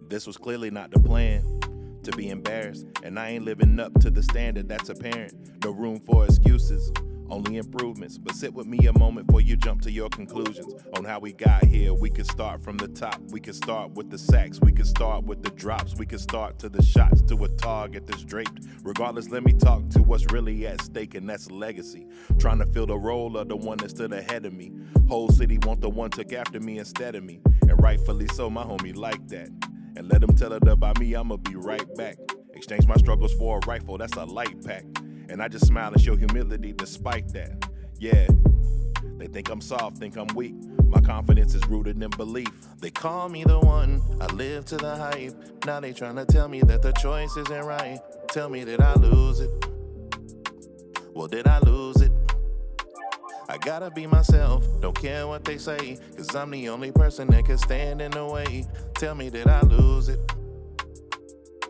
This was clearly not the plan. To be embarrassed, and I ain't living up to the standard that's apparent. No room for excuses, only improvements. But sit with me a moment before you jump to your conclusions on how we got here. We could start from the top, we could start with the sacks, we could start with the drops, we could start to the shots, to a target that's draped. Regardless, let me talk to what's really at stake, and that's legacy. Trying to fill the role of the one that stood ahead of me. Whole city want the one took after me instead of me, and rightfully so, my homie like that. And let them tell it about me, I'ma be right back. Exchange my struggles for a rifle, that's a light pack. And I just smile and show humility despite that. Yeah, they think I'm soft, think I'm weak. My confidence is rooted in belief. They call me the one, I live to the hype. Now they tryna tell me that the choice isn't right. Tell me, did I lose it? Well, did I lose it? I gotta be myself, don't care what they say, cause I'm the only person that can stand in the way. Tell me, did I lose it?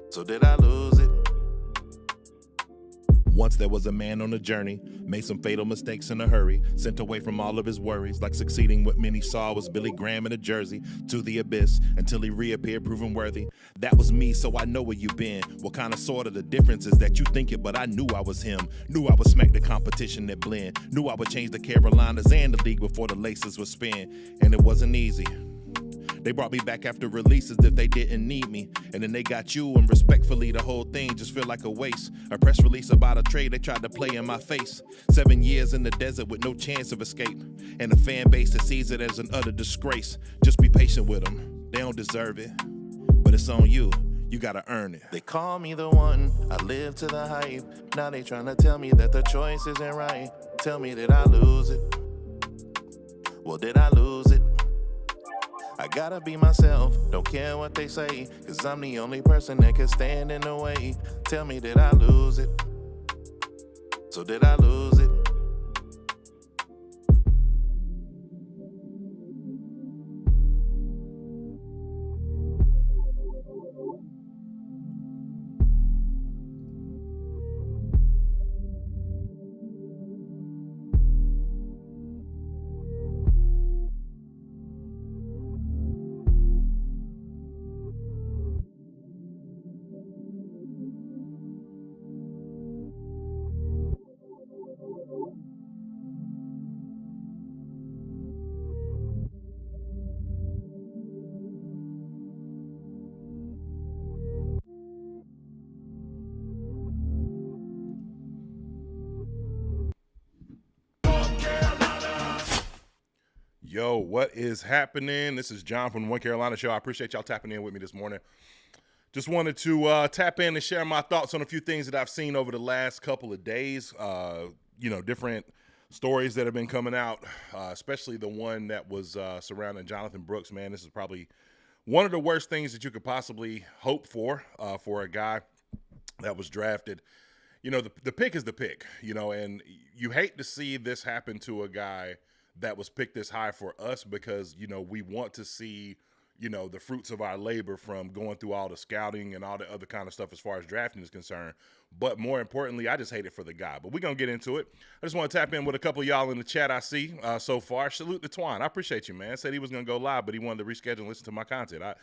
So did I lose it? Once there was a man on a journey, made some fatal mistakes in a hurry, sent away from all of his worries, like succeeding what many saw was Billy Graham in a jersey, to the abyss, until he reappeared proven worthy. That was me, so I know where you been. What kind of sort of the difference is that you think it, but I knew I was him. Knew I would smack the competition that blend. Knew I would change the Carolinas and the league before the laces would spin. And it wasn't easy. They brought me back after releases if they didn't need me. And then they got you, and respectfully, the whole thing just feel like a waste. A press release about a trade they tried to play in my face. 7 years in the desert with no chance of escape. And a fan base that sees it as an utter disgrace. Just be patient with them, they don't deserve it. But it's on you, you gotta earn it. They call me the one, I live to the hype. Now they tryna tell me that the choice isn't right. Tell me, did I lose it? Well, did I lose it? I gotta be myself, don't care what they say, cause I'm the only person that can stand in the way. Tell me, did I lose it? So did I lose it? Yo, what is happening? This is John from the One Carolina Show. I appreciate y'all tapping in with me this morning. Just wanted to tap in and share my thoughts on a few things that I've seen over the last couple of days. Different stories that have been coming out, especially the one that was surrounding Jonathan Brooks. Man, this is probably one of the worst things that you could possibly hope for a guy that was drafted. You know, the pick is the pick, and you hate to see this happen to a guy that was picked this high for us because, we want to see, the fruits of our labor from going through all the scouting and all the other kind of stuff as far as drafting is concerned. But more importantly, I just hate it for the guy. But we're going to get into it. I just want to tap in with a couple of y'all in the chat I see so far. Salute to Twine. I appreciate you, man. Said he was going to go live, but he wanted to reschedule and listen to my content. I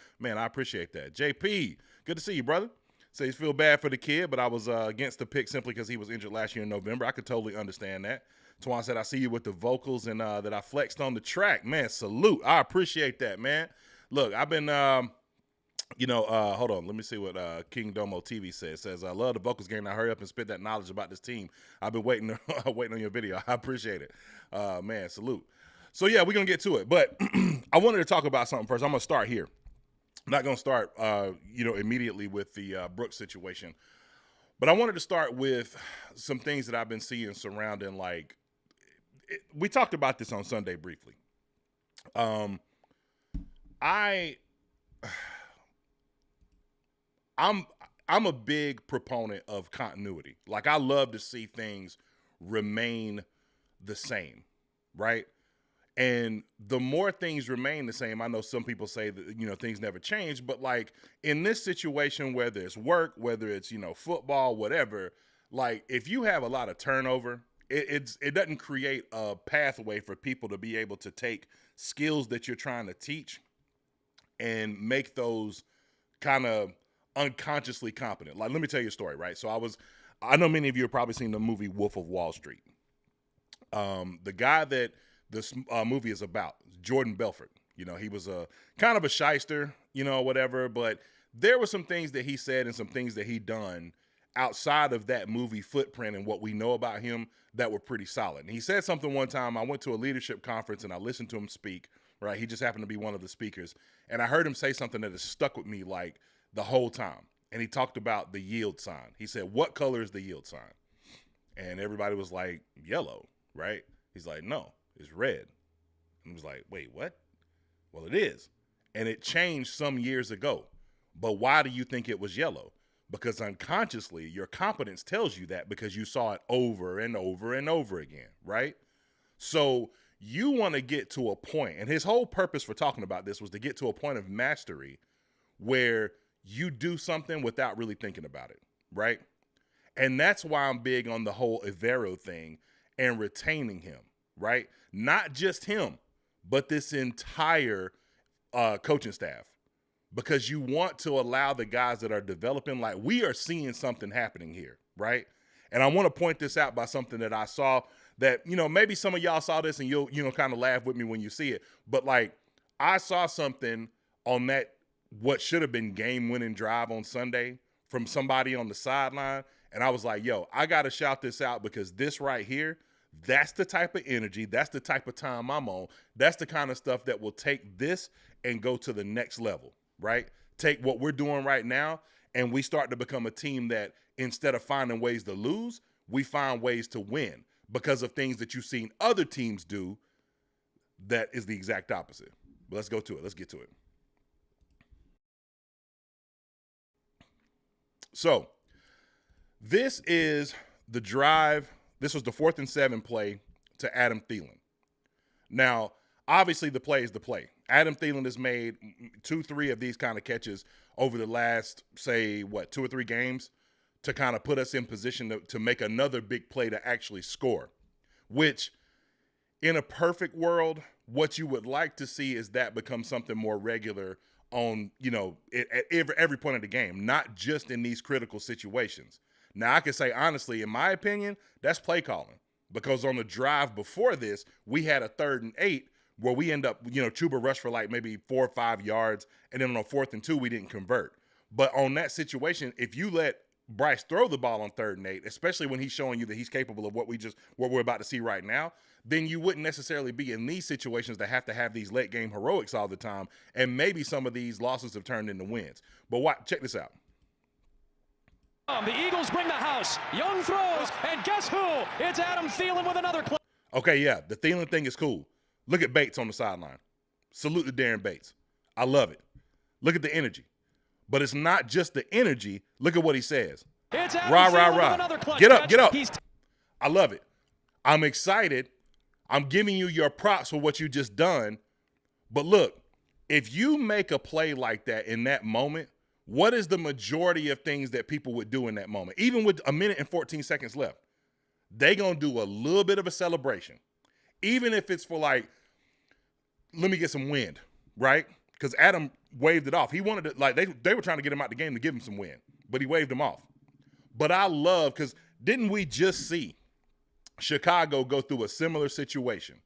appreciate that. JP, good to see you, brother. Says feel bad for the kid, but I was against the pick simply because he was injured last year in November. I could totally understand that. Twan said, I see you with the vocals and that I flexed on the track. Man, salute. I appreciate that, man. Look, I've been, hold on. Let me see what King Domo TV says. It says, I love the vocals game. Now hurry up and spit that knowledge about this team. I've been waiting on your video. I appreciate it. Man, salute. So, yeah, we're going to get to it. But I wanted to talk about something first. I'm going to start here. I'm not going to start, immediately with the Brooks situation. But I wanted to start with some things that I've been seeing surrounding, we talked about this on Sunday briefly. I'm a big proponent of continuity. Like, I love to see things remain the same, right? And the more things remain the same, I know some people say that, things never change, but in this situation, whether it's work, whether it's, football, whatever, if you have a lot of turnover, it doesn't create a pathway for people to be able to take skills that you're trying to teach and make those kind of unconsciously competent. Like, let me tell you a story, right? So I know many of you have probably seen the movie Wolf of Wall Street. The guy that this movie is about, Jordan Belfort. You know, he was a kind of a shyster, you know, whatever, but there were some things that he said and some things that he done outside of that movie footprint and what we know about him that were pretty solid. And he said something one time. I went to a leadership conference and I listened to him speak, right? He just happened to be one of the speakers. And I heard him say something that has stuck with me like the whole time. And he talked about the yield sign. He said, "What color is the yield sign?" And everybody was like, "Yellow," right? He's like, "No, it's red." And he was like, "Wait, what?" Well, it is. And it changed some years ago. But why do you think it was yellow? Because unconsciously, your competence tells you that because you saw it over and over and over again, right? So you want to get to a point, and his whole purpose for talking about this was to get to a point of mastery where you do something without really thinking about it, right? And that's why I'm big on the whole Evero thing and retaining him, right? Not just him, but this entire coaching staff. Because you want to allow the guys that are developing, like we are seeing something happening here, right? And I want to point this out by something that I saw that, you know, maybe some of y'all saw this and you'll, you know, kind of laugh with me when you see it. But like I saw something on that, what should have been game-winning drive on Sunday from somebody on the sideline. And I was like, yo, I got to shout this out because this right here, that's the type of energy. That's the type of time I'm on. That's the kind of stuff that will take this and go to the next level. Right? Take what we're doing right now, and we start to become a team that instead of finding ways to lose, we find ways to win because of things that you've seen other teams do that is the exact opposite. But let's go to it. Let's get to it. So this is the drive. This was the 4th and 7 play to Adam Thielen. Now, obviously the play is the play. Adam Thielen has made 2-3 of these kind of catches over the last, say, 2 or 3 games to kind of put us in position to make another big play to actually score, which in a perfect world, what you would like to see is that become something more regular on, you know, at every point of the game, not just in these critical situations. Now, I can say, honestly, in my opinion, that's play calling because on the drive before this, we had a 3rd and 8 where we end up, you know, Chuba rushed for like maybe 4 or 5 yards, and then on a 4th and 2, we didn't convert. But on that situation, if you let Bryce throw the ball on 3rd and 8, especially when he's showing you that he's capable of what we're about to see right now, then you wouldn't necessarily be in these situations that have to have these late game heroics all the time, and maybe some of these losses have turned into wins. But check this out. The Eagles bring the house. Young throws, and guess who? It's Adam Thielen with another play. Okay, yeah, the Thielen thing is cool. Look at Bates on the sideline. Salute to Darren Bates. I love it. Look at the energy. But it's not just the energy. Look at what he says. It's Adam rah, Thielen rah, with another rah. clutch Get up, catch. get up. I love it. I'm excited. I'm giving you your props for what you just done. But look, if you make a play like that in that moment, what is the majority of things that people would do in that moment? Even with 1 minute and 14 seconds left, they going to do a little bit of a celebration. Even if it's for like, let me get some wind, right? Because Adam waved it off. He wanted to, like, they were trying to get him out the game to give him some wind, but he waved him off. But I love, because didn't we just see Chicago go through a similar situation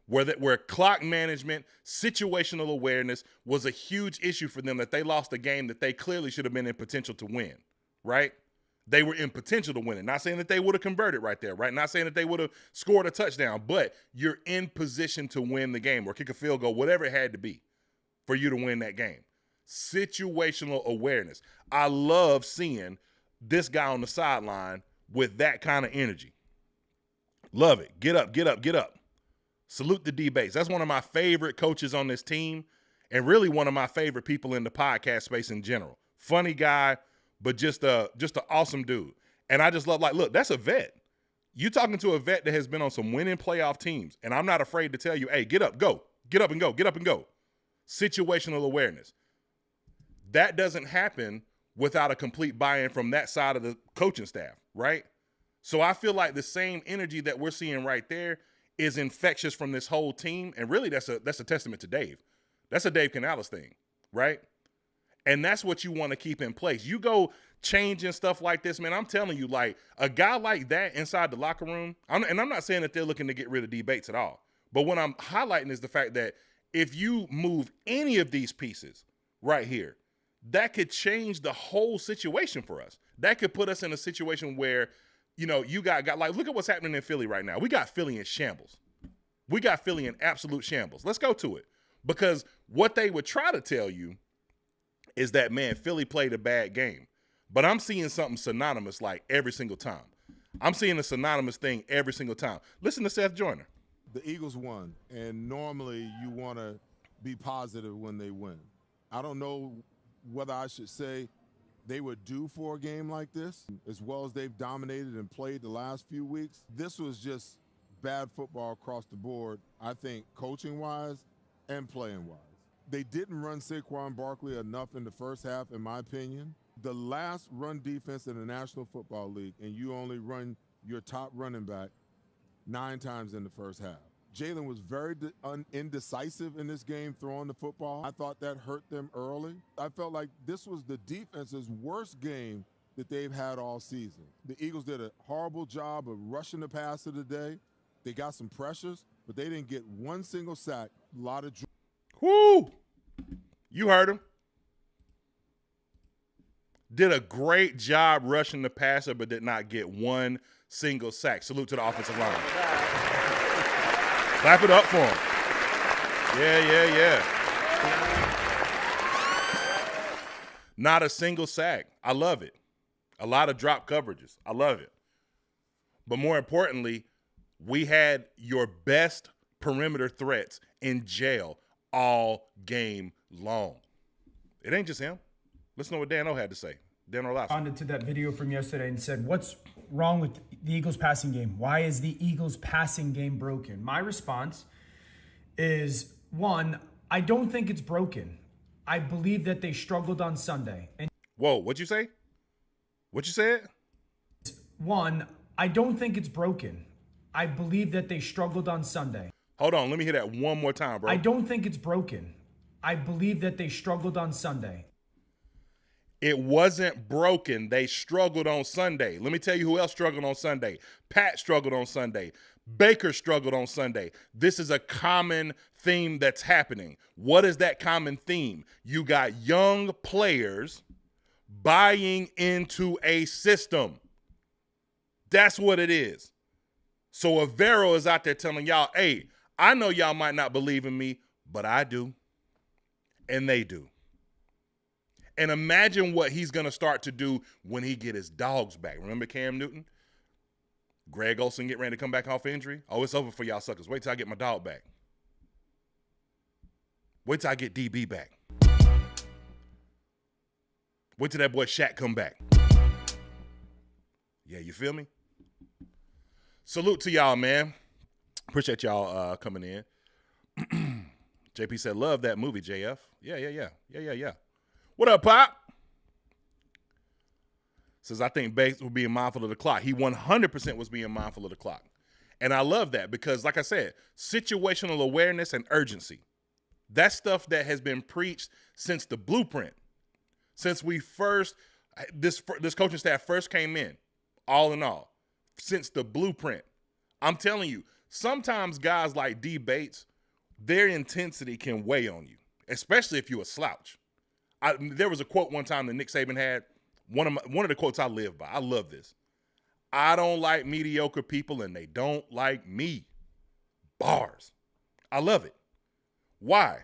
where clock management, situational awareness was a huge issue for them, that they lost a game that they clearly should have been in potential to win, right? They were in potential to win it. Not saying that they would have converted right there, right? Not saying that they would have scored a touchdown, but you're in position to win the game or kick a field goal, whatever it had to be for you to win that game. Situational awareness. I love seeing this guy on the sideline with that kind of energy. Love it. Get up, get up, get up. Salute the D-Bates. That's one of my favorite coaches on this team and really one of my favorite people in the podcast space in general. Funny guy, but just an awesome dude. And I just love, like, look, that's a vet. You talking to a vet that has been on some winning playoff teams, and I'm not afraid to tell you, hey, get up, go. Get up and go. Get up and go. Situational awareness. That doesn't happen without a complete buy-in from that side of the coaching staff, right? So I feel like the same energy that we're seeing right there is infectious from this whole team, and really that's a testament to Dave. That's a Dave Canales thing, right? And that's what you want to keep in place. You go changing stuff like this, man, I'm telling you, like, a guy like that inside the locker room, and I'm not saying that they're looking to get rid of D Bates at all, but what I'm highlighting is the fact that if you move any of these pieces right here, that could change the whole situation for us. That could put us in a situation where, you know, you got like, look at what's happening in Philly right now. We got Philly in shambles. We got Philly in absolute shambles. Let's go to it. Because what they would try to tell you is that, man, Philly played a bad game. But I'm seeing something synonymous like every single time. I'm seeing a synonymous thing every single time. Listen to Seth Joyner. The Eagles won, and normally you want to be positive when they win. I don't know whether I should say they were due for a game like this, as well as they've dominated and played the last few weeks. This was just bad football across the board, I think, coaching-wise and playing-wise. They didn't run Saquon Barkley enough in the first half, in my opinion. The last run defense in the National Football League, and you only run your top running back 9 times in the first half. Jalen was very indecisive in this game throwing the football. I thought that hurt them early. I felt like this was the defense's worst game that they've had all season. The Eagles did a horrible job of rushing the passer today. They got some pressures, but they didn't get one single sack. A lot of Woo! You heard him. Did a great job rushing the passer, but did not get one single sack. Salute to the offensive line. Clap it up for him. Yeah. Not a single sack. I love it. A lot of drop coverages. I love it. But more importantly, we had your best perimeter threats in jail all game long. It ain't just him. Listen to what Dan O had to say. Dan Orlovsky responded to that video from yesterday and said, what's wrong with the Eagles passing game? Why is the Eagles passing game broken? My response is, one, I don't think it's broken. I believe that they struggled on Sunday. And whoa, what'd you say? What you said? One, I don't think it's broken. I believe that they struggled on Sunday. Hold on, let me hear that one more time, bro. I don't think it's broken. I believe that they struggled on Sunday. It wasn't broken. They struggled on Sunday. Let me tell you who else struggled on Sunday. Pat struggled on Sunday. Baker struggled on Sunday. This is a common theme that's happening. What is that common theme? You got young players buying into a system. That's what it is. So Avero is out there telling y'all, hey, I know y'all might not believe in me, but I do. And they do. And imagine what he's going to start to do when he get his dogs back. Remember Cam Newton? Greg Olsen get ready to come back off injury. Oh, it's over for y'all suckers. Wait till I get my dog back. Wait till I get DB back. Wait till that boy Shaq come back. Yeah, you feel me? Salute to y'all, man. Appreciate y'all coming in. JP said, love that movie, JF. Yeah. What up, Pop? Says, I think Bates was being mindful of the clock. He 100% was being mindful of the clock. And I love that because, like I said, situational awareness and urgency. That's stuff that has been preached since the blueprint. Since we first, this coaching staff first came in, all in all, since the blueprint. I'm telling you, sometimes guys like D Bates, their intensity can weigh on you, especially if you're a slouch. There was a quote one time that Nick Saban had, one of the quotes I live by. I love this. I don't like mediocre people and they don't like me. Bars. I love it. Why?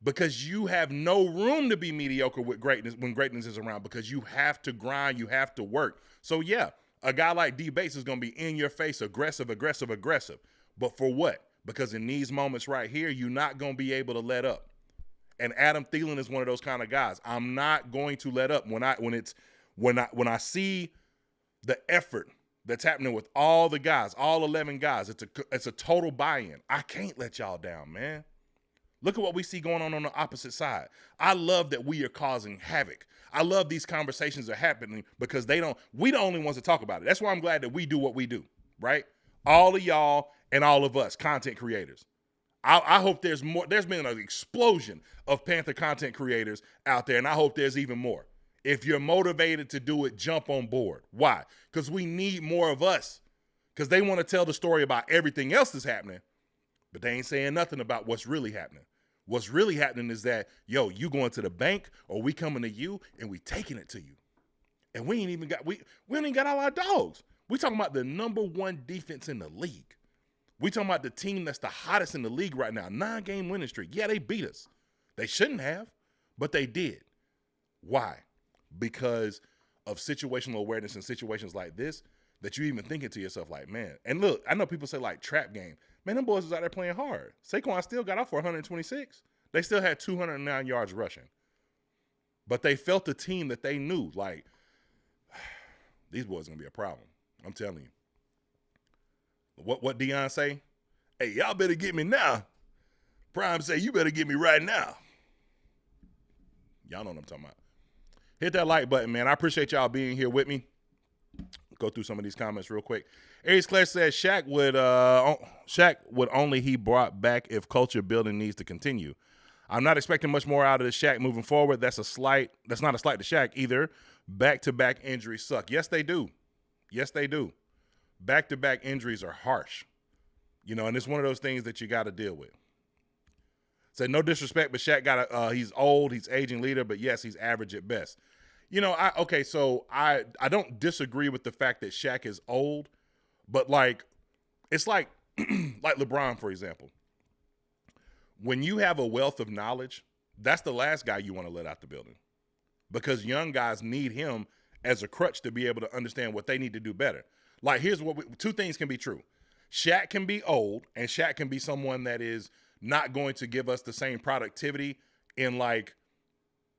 Because you have no room to be mediocre with greatness when greatness is around, because you have to grind, you have to work. So yeah, a guy like D Bates is going to be in your face, aggressive. But for what? Because in these moments right here, you're not going to be able to let up. And Adam Thielen is one of those kind of guys. I'm not going to let up when I see the effort that's happening with all the guys, all 11 guys. It's a total buy-in. I can't let y'all down, man. Look at what we see going on the opposite side. I love that we are causing havoc. I love these conversations are happening because we the only ones to talk about it. That's why I'm glad that we do what we do, right? All of y'all and all of us, content creators. I hope there's more. There's been an explosion of Panther content creators out there, and I hope there's even more. If you're motivated to do it, jump on board. Why? Because we need more of us. Because they want to tell the story about everything else that's happening, but they ain't saying nothing about what's really happening. What's really happening is that, yo, you going to the bank or we coming to you and we taking it to you. And we ain't even got, we ain't even got all our dogs. We talking about the #1 defense in the league. We talking about the team that's the hottest in the league right now. 9-game winning streak. Yeah, they beat us. They shouldn't have, but they did. Why? Because of situational awareness in situations like this that you even thinking to yourself like, man. And look, I know people say like trap game. Man, them boys was out there playing hard. Saquon still got off for 126. They still had 209 yards rushing. But they felt the team that they knew, like, these boys going to be a problem. I'm telling you. What Deion say? Hey, y'all better get me now. Prime say, you better get me right now. Y'all know what I'm talking about. Hit that like button, man. I appreciate y'all being here with me. Go through some of these comments real quick. Aries Clash says Shaq would only he brought back if culture building needs to continue. I'm not expecting much more out of the Shaq moving forward. That's not a slight to Shaq either. Back-to-back injuries suck. Yes, they do. Yes, they do. Back-to-back injuries are harsh. You know, and it's one of those things that you got to deal with. Say no disrespect, but Shaq he's old, he's aging leader, but yes, he's average at best. You know, I don't disagree with the fact that Shaq is old, but like, it's like, like LeBron, for example. When you have a wealth of knowledge, that's the last guy you want to let out the building because young guys need him as a crutch to be able to understand what they need to do better. Like, here's two things can be true. Shaq can be old, and Shaq can be someone that is not going to give us the same productivity in like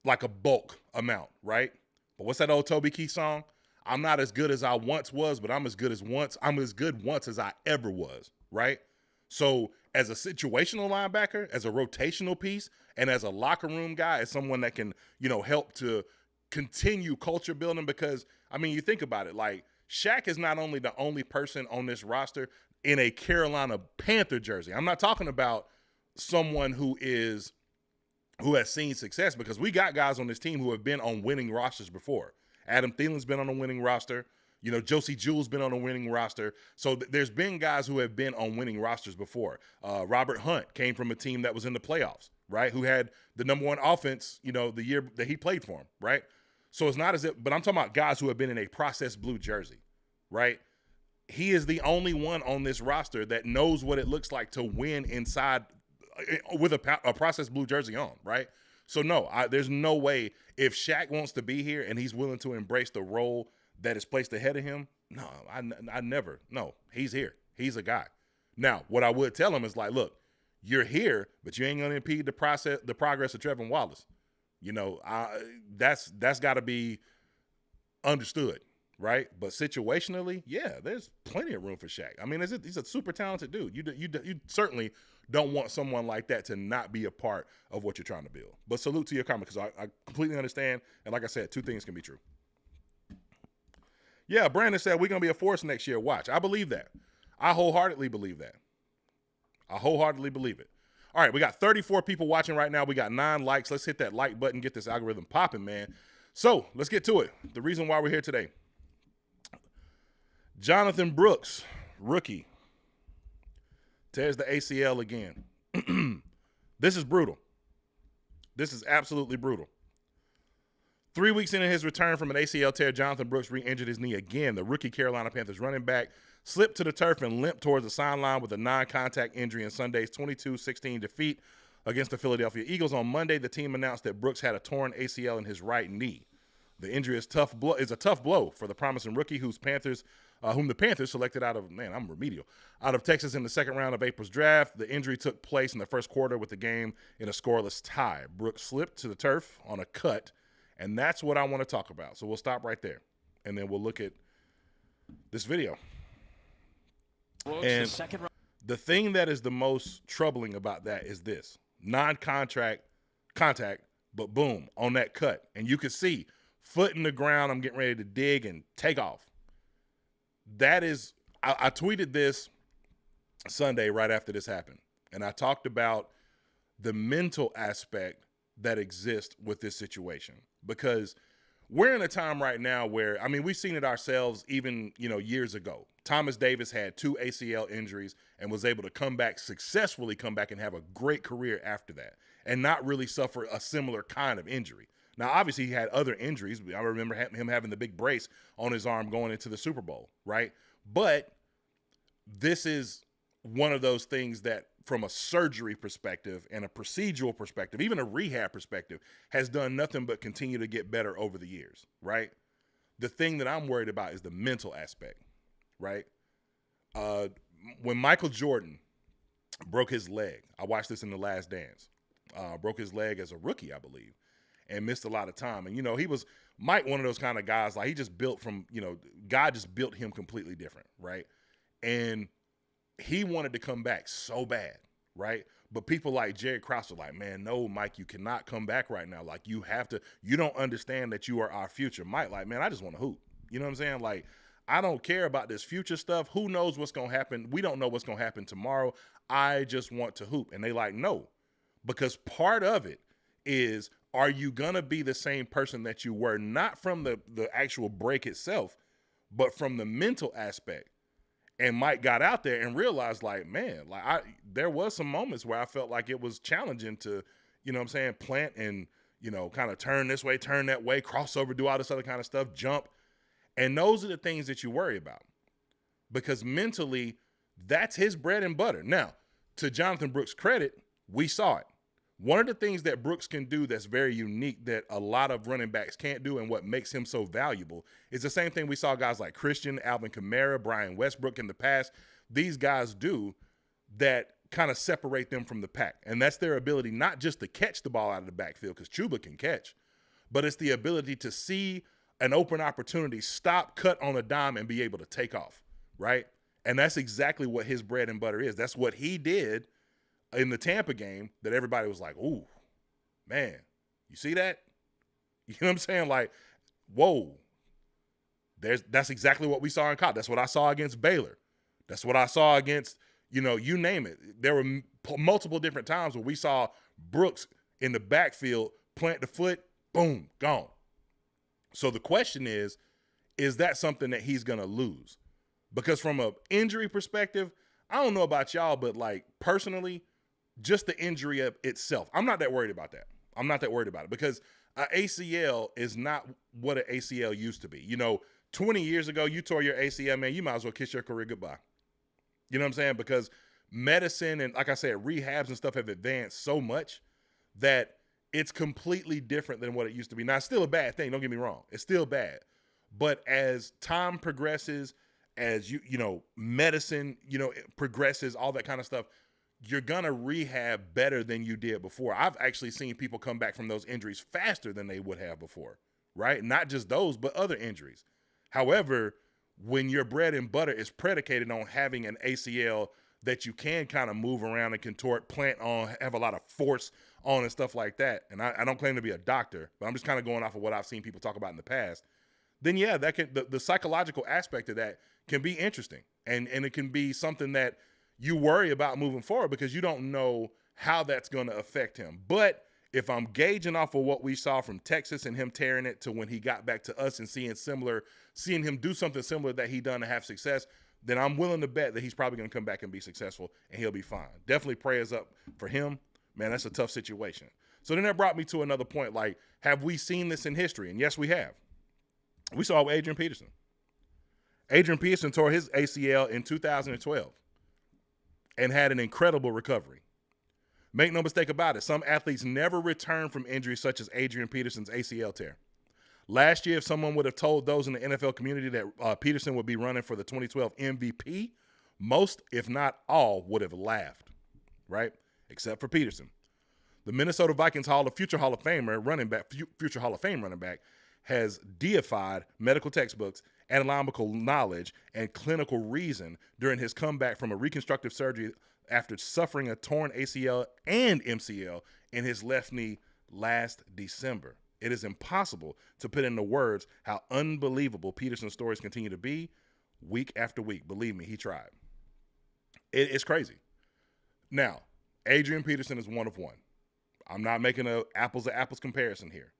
a bulk amount, right? But what's that old Toby Keith song? I'm not as good as I once was, but I'm as good once as I ever was, right? So as a situational linebacker, as a rotational piece, and as a locker room guy, as someone that can, you know, help to continue culture building, because, I mean, you think about it, like, Shaq is not only the only person on this roster in a Carolina Panther jersey. I'm not talking about someone who has seen success, because we got guys on this team who have been on winning rosters before. Adam Thielen's been on a winning roster. You know, Josie Jewell's been on a winning roster. So there's been guys who have been on winning rosters before. Robert Hunt came from a team that was in the playoffs, right? Who had the #1 offense, you know, the year that he played for him, right? So it's not as if, but I'm talking about guys who have been in a processed blue jersey, right? He is the only one on this roster that knows what it looks like to win inside with a processed blue jersey on, right? So no, there's no way if Shaq wants to be here and he's willing to embrace the role that is placed ahead of him. No, I never. No, he's here. He's a guy. Now, what I would tell him is like, look, you're here, but you ain't gonna impede the progress of Trevin Wallace. You know, that's got to be understood, right? But situationally, yeah, there's plenty of room for Shaq. I mean, he's a super talented dude. You certainly don't want someone like that to not be a part of what you're trying to build. But salute to your comment, because I completely understand. And like I said, two things can be true. Yeah, Brandon said we're going to be a force next year. Watch. I believe that. I wholeheartedly believe that. I wholeheartedly believe it. All right, we got 34 people watching right now. We got 9 likes. Let's hit that like button, get this algorithm popping, man. So let's get to it. The reason why we're here today. Jonathan Brooks, rookie, tears the ACL again. This is brutal. This is absolutely brutal. 3 weeks into his return from an ACL tear, Jonathan Brooks re-injured his knee again. The rookie Carolina Panthers running back slipped to the turf and limped towards the sideline with a non-contact injury in Sunday's 22-16 defeat against the Philadelphia Eagles. On Monday, the team announced that Brooks had a torn ACL in his right knee. The injury is a tough blow for the promising rookie whom the Panthers selected out of Texas in the second round of April's draft. The injury took place in the first quarter with the game in a scoreless tie. Brooks slipped to the turf on a cut, and that's what I want to talk about. So we'll stop right there, and then we'll look at this video. And the thing that is the most troubling about that is this. Non-contact, but boom, on that cut. And you can see, foot in the ground, I'm getting ready to dig and take off. That is, I tweeted this Sunday right after this happened. And I talked about the mental aspect that exists with this situation, because we're in a time right now where, I mean, we've seen it ourselves even, years ago. Thomas Davis had 2 ACL injuries and was able to successfully come back and have a great career after that and not really suffer a similar kind of injury. Now, obviously, he had other injuries. I remember him having the big brace on his arm going into the Super Bowl, right? But this is one of those things that, from a surgery perspective and a procedural perspective, even a rehab perspective, has done nothing but continue to get better over the years, right? The thing that I'm worried about is the mental aspect, right? When Michael Jordan broke his leg, I watched this in The Last Dance, broke his leg as a rookie, I believe, and missed a lot of time. And, he was Mike, one of those kind of guys, like he just built from, God just built him completely different, right? And he wanted to come back so bad, right? But people like Jerry Krause were like, man, no, Mike, you cannot come back right now. Like, you don't understand that you are our future. Mike, like, man, I just want to hoop. You know what I'm saying? Like, I don't care about this future stuff. Who knows what's going to happen? We don't know what's going to happen tomorrow. I just want to hoop. And they like, no, because part of it is, are you going to be the same person that you were, not from the actual break itself, but from the mental aspect? And Mike got out there and realized, like, man, like there was some moments where I felt like it was challenging to, plant and, kind of turn this way, turn that way, crossover, do all this other kind of stuff, jump. And those are the things that you worry about, because mentally, that's his bread and butter. Now, to Jonathan Brooks' credit, we saw it. One of the things that Brooks can do that's very unique that a lot of running backs can't do, and what makes him so valuable, is the same thing we saw guys like Christian, Alvin Kamara, Brian Westbrook in the past. These guys do that kind of separate them from the pack. And that's their ability not just to catch the ball out of the backfield, because Chuba can catch, but it's the ability to see an open opportunity, stop, cut on a dime, and be able to take off, right? And that's exactly what his bread and butter is. That's what he did in the Tampa game, that everybody was like, ooh, man, you see that? You know what I'm saying? Like, whoa, that's exactly what we saw in college. That's what I saw against Baylor. That's what I saw against, you name it. There were multiple different times where we saw Brooks in the backfield plant the foot, boom, gone. So the question is that something that he's going to lose? Because from an injury perspective, I don't know about y'all, but like personally, just the injury of itself, I'm not that worried about that. I'm not that worried about it, because an ACL is not what an ACL used to be. 20 years ago, you tore your ACL, man, you might as well kiss your career goodbye. You know what I'm saying? Because medicine and, like I said, rehabs and stuff have advanced so much that it's completely different than what it used to be. Now, it's still a bad thing. Don't get me wrong. It's still bad. But as time progresses, as medicine, it progresses, all that kind of stuff, you're going to rehab better than you did before. I've actually seen people come back from those injuries faster than they would have before, right? Not just those, but other injuries. However, when your bread and butter is predicated on having an ACL that you can kind of move around and contort, plant on, have a lot of force on and stuff like that, and I don't claim to be a doctor, but I'm just kind of going off of what I've seen people talk about in the past, then yeah, that can the psychological aspect of that can be interesting. And it can be something that you worry about moving forward, because you don't know how that's going to affect him. But if I'm gauging off of what we saw from Texas and him tearing it to when he got back to us and seeing him do something similar that he done to have success, then I'm willing to bet that he's probably going to come back and be successful, and he'll be fine. Definitely prayers up for him. Man, that's a tough situation. So then that brought me to another point. Like, have we seen this in history? And yes, we have. We saw it with Adrian Peterson. Adrian Peterson tore his ACL in 2012 and had an incredible recovery. Make no mistake about it, some athletes never return from injuries such as Adrian Peterson's ACL tear. Last year, if someone would have told those in the NFL community that Peterson would be running for the 2012 MVP, most, if not all, would have laughed, right? Except for Peterson. The Minnesota Vikings future Hall of Fame running back, has deified medical textbooks, anatomical knowledge, and clinical reason during his comeback from a reconstructive surgery after suffering a torn ACL and MCL in his left knee last December. It is impossible to put into words how unbelievable Peterson's stories continue to be week after week. Believe me, he tried. It's crazy. Now, Adrian Peterson is one of one. I'm not making a apples to apples comparison here.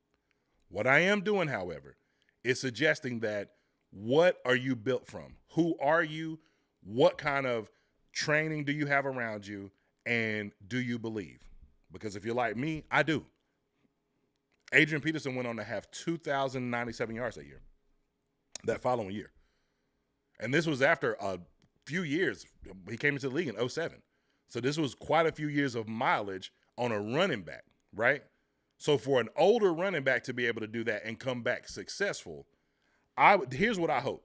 What I am doing, however, is suggesting that what are you built from? Who are you? What kind of training do you have around you? And do you believe? Because if you're like me, I do. Adrian Peterson went on to have 2,097 yards that year, that following year. And this was after a few years. He came into the league in 2007. So this was quite a few years of mileage on a running back, right? So for an older running back to be able to do that and come back successful, here's what I hope.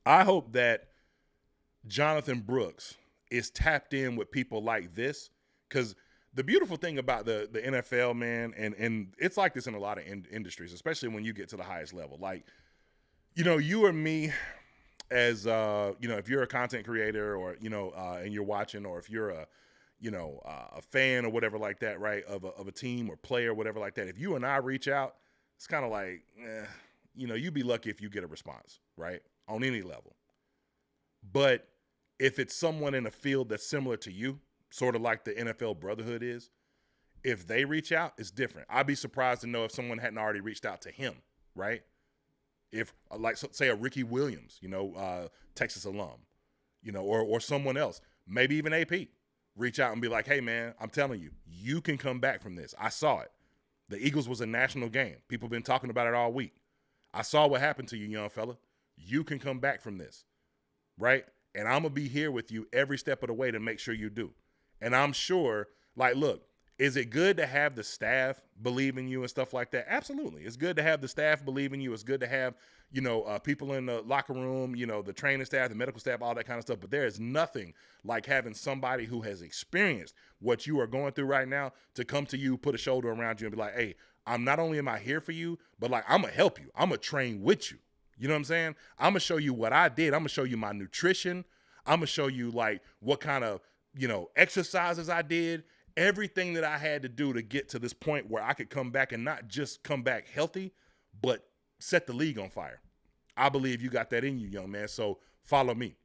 I hope that Jonathan Brooks is tapped in with people like this, because the beautiful thing about the NFL, man, and it's like this in a lot of industries, especially when you get to the highest level. Like, you know, you or me as, you know, if you're a content creator or, you know, and you're watching, or if you're a fan or whatever like that, right, of a team or player, whatever like that, if you and I reach out, it's kind of like, you know, you'd be lucky if you get a response, right, on any level. But if it's someone in a field that's similar to you, sort of like the NFL brotherhood is, if they reach out, it's different. I'd be surprised to know if someone hadn't already reached out to him, right? If, like, say a Ricky Williams, you know, Texas alum, you know, or someone else, maybe even AP, reach out and be like, hey, man, I'm telling you, you can come back from this. I saw it. The Eagles was a national game. People have been talking about it all week. I saw what happened to you, young fella. You can come back from this, right? And I'm going to be here with you every step of the way to make sure you do. And I'm sure, like, look, is it good to have the staff believe in you and stuff like that? Absolutely. It's good to have the staff believe in you. It's good to have, you know, people in the locker room, you know, the training staff, the medical staff, all that kind of stuff. But there is nothing like having somebody who has experienced what you are going through right now to come to you, put a shoulder around you and be like, hey, I'm not only am I here for you, but, like, I'm going to help you. I'm going to train with you. You know what I'm saying? I'm going to show you what I did. I'm going to show you my nutrition. I'm going to show you, like, what kind of, you know, exercises I did, everything that I had to do to get to this point where I could come back and not just come back healthy, but set the league on fire. I believe you got that in you, young man. So follow me.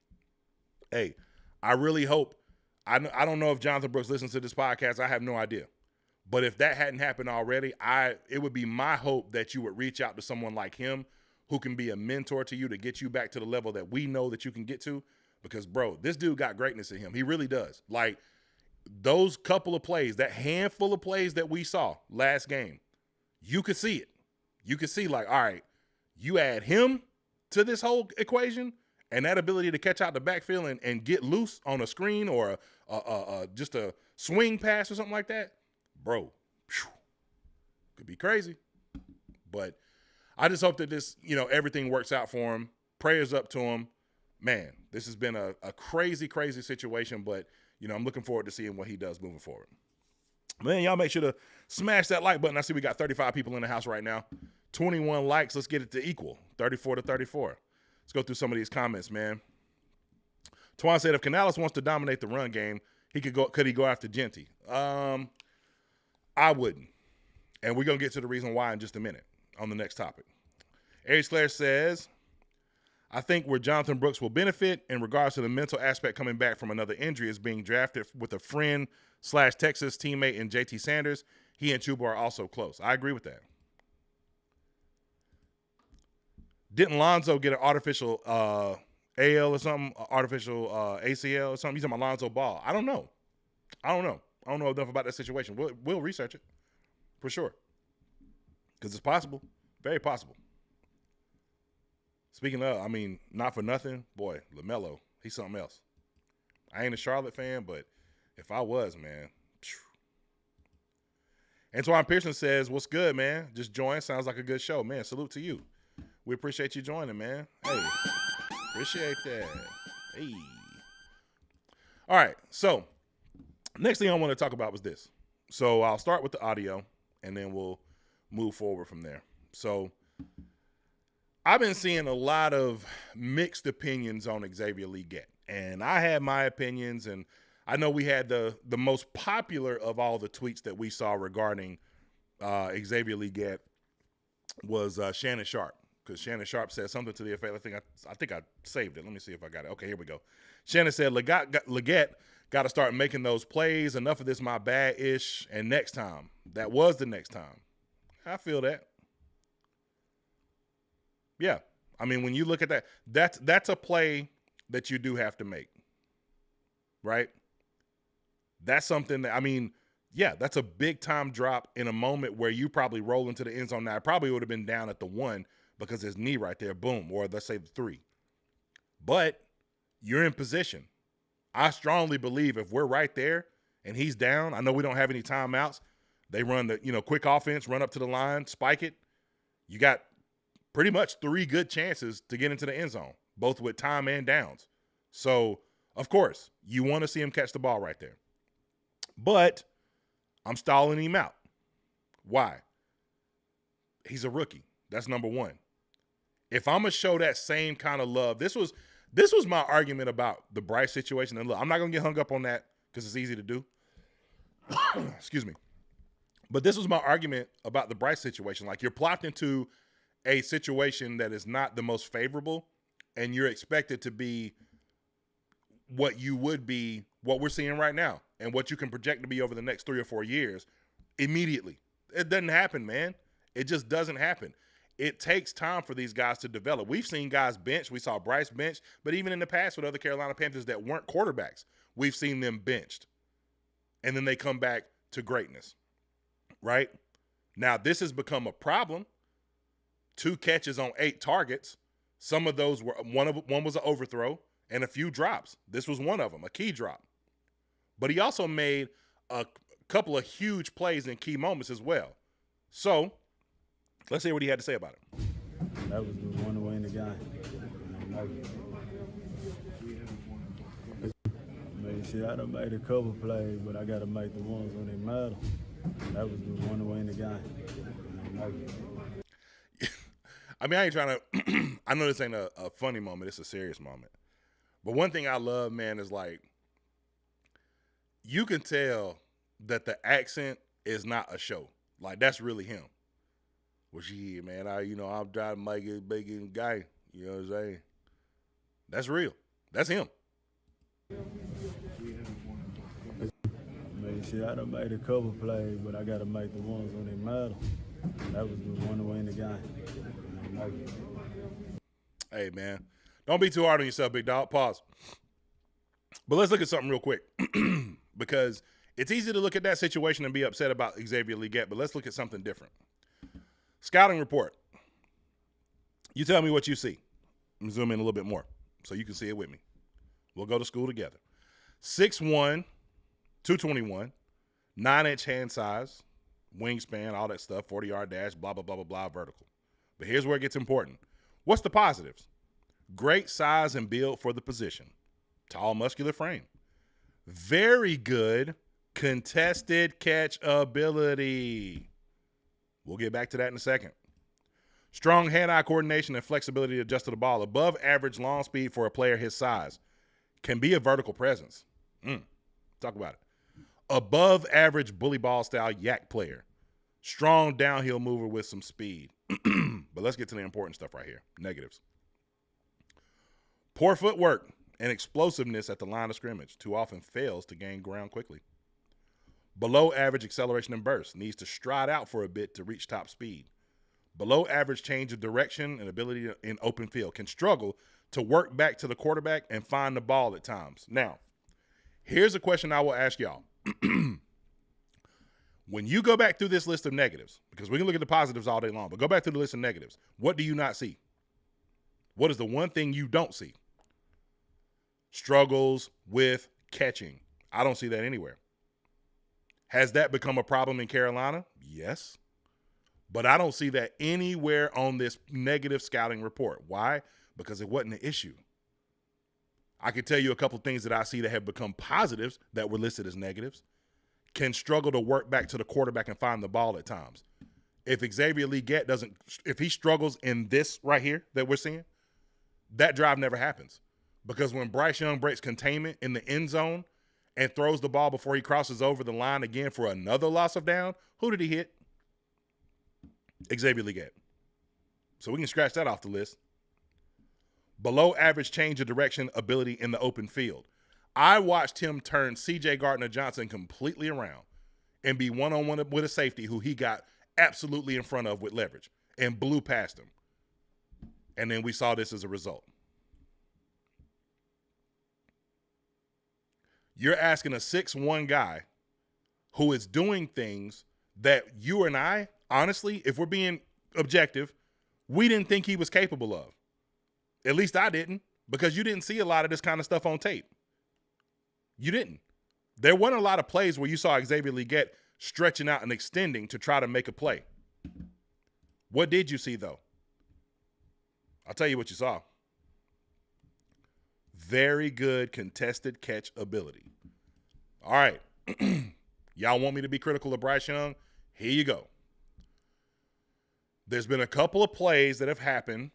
Hey, I really hope, I don't know if Jonathan Brooks listens to this podcast. I have no idea. But if that hadn't happened already, it would be my hope that you would reach out to someone like him who can be a mentor to you to get you back to the level that we know that you can get to. Because, bro, this dude got greatness in him. He really does. Like, those couple of plays, that handful of plays that we saw last game, you could see it. You could see, like, all right, you add him to this whole equation, and that ability to catch out the backfield and get loose on a screen or just a swing pass or something like that, bro, could be crazy. But I just hope that this, you know, everything works out for him. Prayers up to him. Man, this has been a crazy, crazy situation, but, you know, I'm looking forward to seeing what he does moving forward. Man, y'all make sure to smash that like button. I see we got 35 people in the house right now. 21 likes. Let's get it to equal. 34 to 34. Let's go through some of these comments, man. Twan said, if Canales wants to dominate the run game, could he go after Genty? I wouldn't. And we're going to get to the reason why in just a minute on the next topic. Aries Claire says, I think where Jonathan Brooks will benefit in regards to the mental aspect coming back from another injury is being drafted with a friend/Texas teammate in JT Sanders. He and Chuba are also close. I agree with that. Didn't Lonzo get an artificial AL or something, artificial ACL or something? He's talking about Lonzo Ball. I don't know. I don't know enough about that situation. We'll research it for sure because it's possible, very possible. Speaking of, I mean, not for nothing, boy, LaMelo, he's something else. I ain't a Charlotte fan, but if I was, man. Antoine Pearson says, what's good, man? Just join. Sounds like a good show. Man, salute to you. We appreciate you joining, man. Hey, appreciate that. Hey. All right, so next thing I want to talk about was this. So I'll start with the audio, and then we'll move forward from there. So I've been seeing a lot of mixed opinions on Xavier Legette, and I had my opinions, and I know we had the most popular of all the tweets that we saw regarding Xavier Legette was Shannon Sharp, because Shannon Sharp said something to the effect, I think I saved it. Let me see if I got it. Okay, here we go. Shannon said, Legette got to start making those plays. Enough of this my bad-ish, and next time. That was the next time. I feel that. Yeah. I mean, when you look at that, that's a play that you do have to make, right? That's something that, I mean, yeah, that's a big-time drop in a moment where you probably roll into the end zone. Now, it probably would have been down at the 1 because his knee right there, boom, or let's say the 3. But you're in position. I strongly believe if we're right there and he's down, I know we don't have any timeouts. They run the, quick offense, run up to the line, spike it. You got pretty much 3 good chances to get into the end zone, both with time and downs. So, of course, you want to see him catch the ball right there. But I'm stalling him out. Why? He's a rookie. That's number one. If I'm going to show that same kind of love, this was my argument about the Bryce situation. And look, I'm not going to get hung up on that because it's easy to do. Excuse me. But this was my argument about the Bryce situation. Like, you're plopped into a situation that is not the most favorable, and you're expected to be what you would be, what we're seeing right now, and what you can project to be over the next 3 or 4 years immediately. It doesn't happen, man. It just doesn't happen. It takes time for these guys to develop. We've seen guys bench. We saw Bryce bench, but even in the past with other Carolina Panthers that weren't quarterbacks, we've seen them benched. And then they come back to greatness, right? Now, this has become a problem. 2 catches on 8 targets. Some of those were, one was an overthrow and a few drops. This was one of them, a key drop. But he also made a couple of huge plays in key moments as well. So, let's hear what he had to say about it. That was the one way in the game. See, I done made a couple plays, but I got to make the ones when they matter. That was the one way in the game. I mean, I ain't trying to – I know this ain't a funny moment. It's a serious moment. But one thing I love, man, is like you can tell that the accent is not a show. Like, that's really him. Well, yeah, man, I'm trying to make it big and guy. You know what I'm saying? That's real. That's him. See, I done made a couple plays, but I got to make the ones when they matter. That was the one way in the game. Hey, man, don't be too hard on yourself, big dog. Pause. But let's look at something real quick because it's easy to look at that situation and be upset about Xavier Legette, but let's look at something different. Scouting report. You tell me what you see. I'm zoom in a little bit more so you can see it with me. We'll go to school together. 6'1", 221, 9-inch hand size, wingspan, all that stuff, 40-yard dash, blah, blah, blah, blah, blah, vertical. But here's where it gets important. What's the positives? Great size and build for the position. Tall, muscular frame. Very good contested catch ability. We'll get back to that in a second. Strong hand-eye coordination and flexibility to adjust to the ball. Above average long speed for a player his size. Can be a vertical presence. Talk about it. Above average bully ball style yak player. Strong downhill mover with some speed. But let's get to the important stuff right here. Negatives. Poor footwork and explosiveness at the line of scrimmage. Too often fails to gain ground quickly. Below average acceleration and burst. Needs to stride out for a bit to reach top speed. Below average change of direction and ability in open field. Can struggle to work back to the quarterback and find the ball at times. Now, here's a question I will ask y'all. When you go back through this list of negatives, because we can look at the positives all day long, but go back through the list of negatives. What do you not see? What is the one thing you don't see? Struggles with catching. I don't see that anywhere. Has that become a problem in Carolina? Yes. But I don't see that anywhere on this negative scouting report. Why? Because it wasn't an issue. I can tell you a couple things that I see that have become positives that were listed as negatives. Can struggle to work back to the quarterback and find the ball at times. If Xavier Legette if he struggles in this right here that we're seeing, that drive never happens. Because when Bryce Young breaks containment in the end zone and throws the ball before he crosses over the line again for another loss of down, who did he hit? Xavier Legette. So we can scratch that off the list. Below average change of direction ability in the open field. I watched him turn C.J. Gardner-Johnson completely around and be one-on-one with a safety who he got absolutely in front of with leverage and blew past him. And then we saw this as a result. You're asking a 6'1" guy who is doing things that you and I, honestly, if we're being objective, we didn't think he was capable of. At least I didn't, because you didn't see a lot of this kind of stuff on tape. You didn't. There weren't a lot of plays where you saw Xavier Legette stretching out and extending to try to make a play. What did you see, though? I'll tell you what you saw. Very good contested catch ability. All right. Y'all want me to be critical of Bryce Young? Here you go. There's been a couple of plays that have happened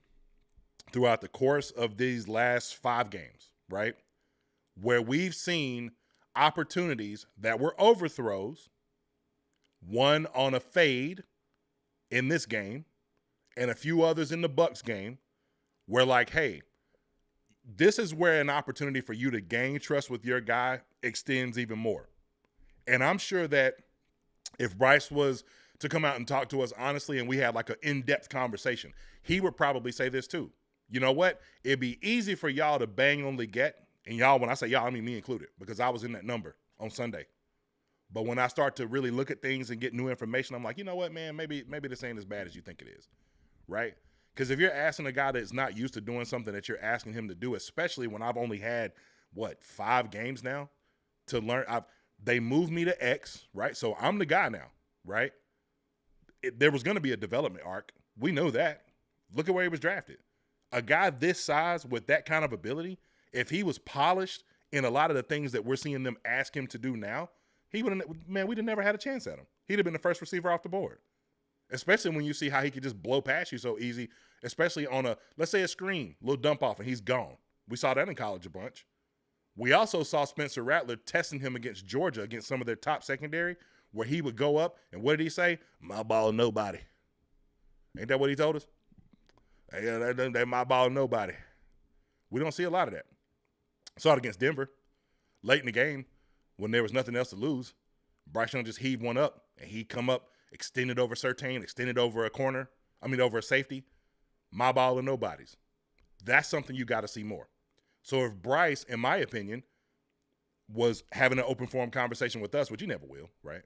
throughout the course of these last 5 games, right? Where we've seen opportunities that were overthrows, one on a fade in this game, and a few others in the Bucs game, where like, hey, this is where an opportunity for you to gain trust with your guy extends even more. And I'm sure that if Bryce was to come out and talk to us honestly and we had like an in-depth conversation, he would probably say this too. You know what? It'd be easy for y'all to bang on Legette. And y'all, when I say y'all, I mean me included, because I was in that number on Sunday. But when I start to really look at things and get new information, I'm like, you know what, man, maybe this ain't as bad as you think it is, right? Because if you're asking a guy that's not used to doing something that you're asking him to do, especially when I've only had, 5 games now to learn. They moved me to X, right? So I'm the guy now, right? There was going to be a development arc. We know that. Look at where he was drafted. A guy this size with that kind of ability, if he was polished in a lot of the things that we're seeing them ask him to do now, we'd have never had a chance at him. He'd have been the first receiver off the board. Especially when you see how he could just blow past you so easy, especially on let's say a screen, little dump off, and he's gone. We saw that in college a bunch. We also saw Spencer Rattler testing him against Georgia, against some of their top secondary, where he would go up, and what did he say? My ball, nobody. Ain't that what he told us? Hey, that my ball, nobody. We don't see a lot of that. Saw it against Denver late in the game when there was nothing else to lose. Bryce Young just heaved one up, and he come up, extended over Surtain, extended over over a safety. My ball or nobody's. That's something you got to see more. So if Bryce, in my opinion, was having an open forum conversation with us, which he never will, right?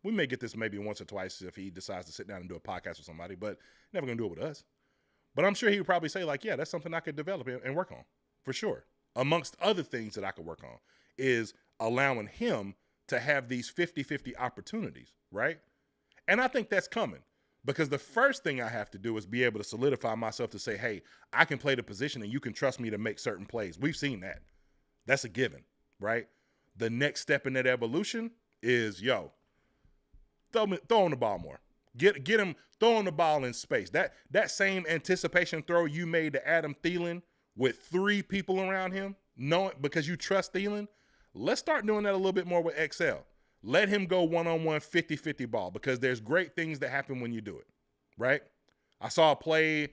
We may get this maybe once or twice if he decides to sit down and do a podcast with somebody, but never going to do it with us. But I'm sure he would probably say, like, yeah, that's something I could develop and work on, for sure. Amongst other things that I could work on is allowing him to have these 50-50 opportunities, right? And I think that's coming, because the first thing I have to do is be able to solidify myself to say, hey, I can play the position and you can trust me to make certain plays. We've seen that. That's a given, right? The next step in that evolution is, throw on the ball more. Get him throwing the ball in space. That same anticipation throw you made to Adam Thielen with 3 people around him, because you trust Thielen, let's start doing that a little bit more with XL. Let him go one-on-one 50-50 ball, because there's great things that happen when you do it, right? I saw a play,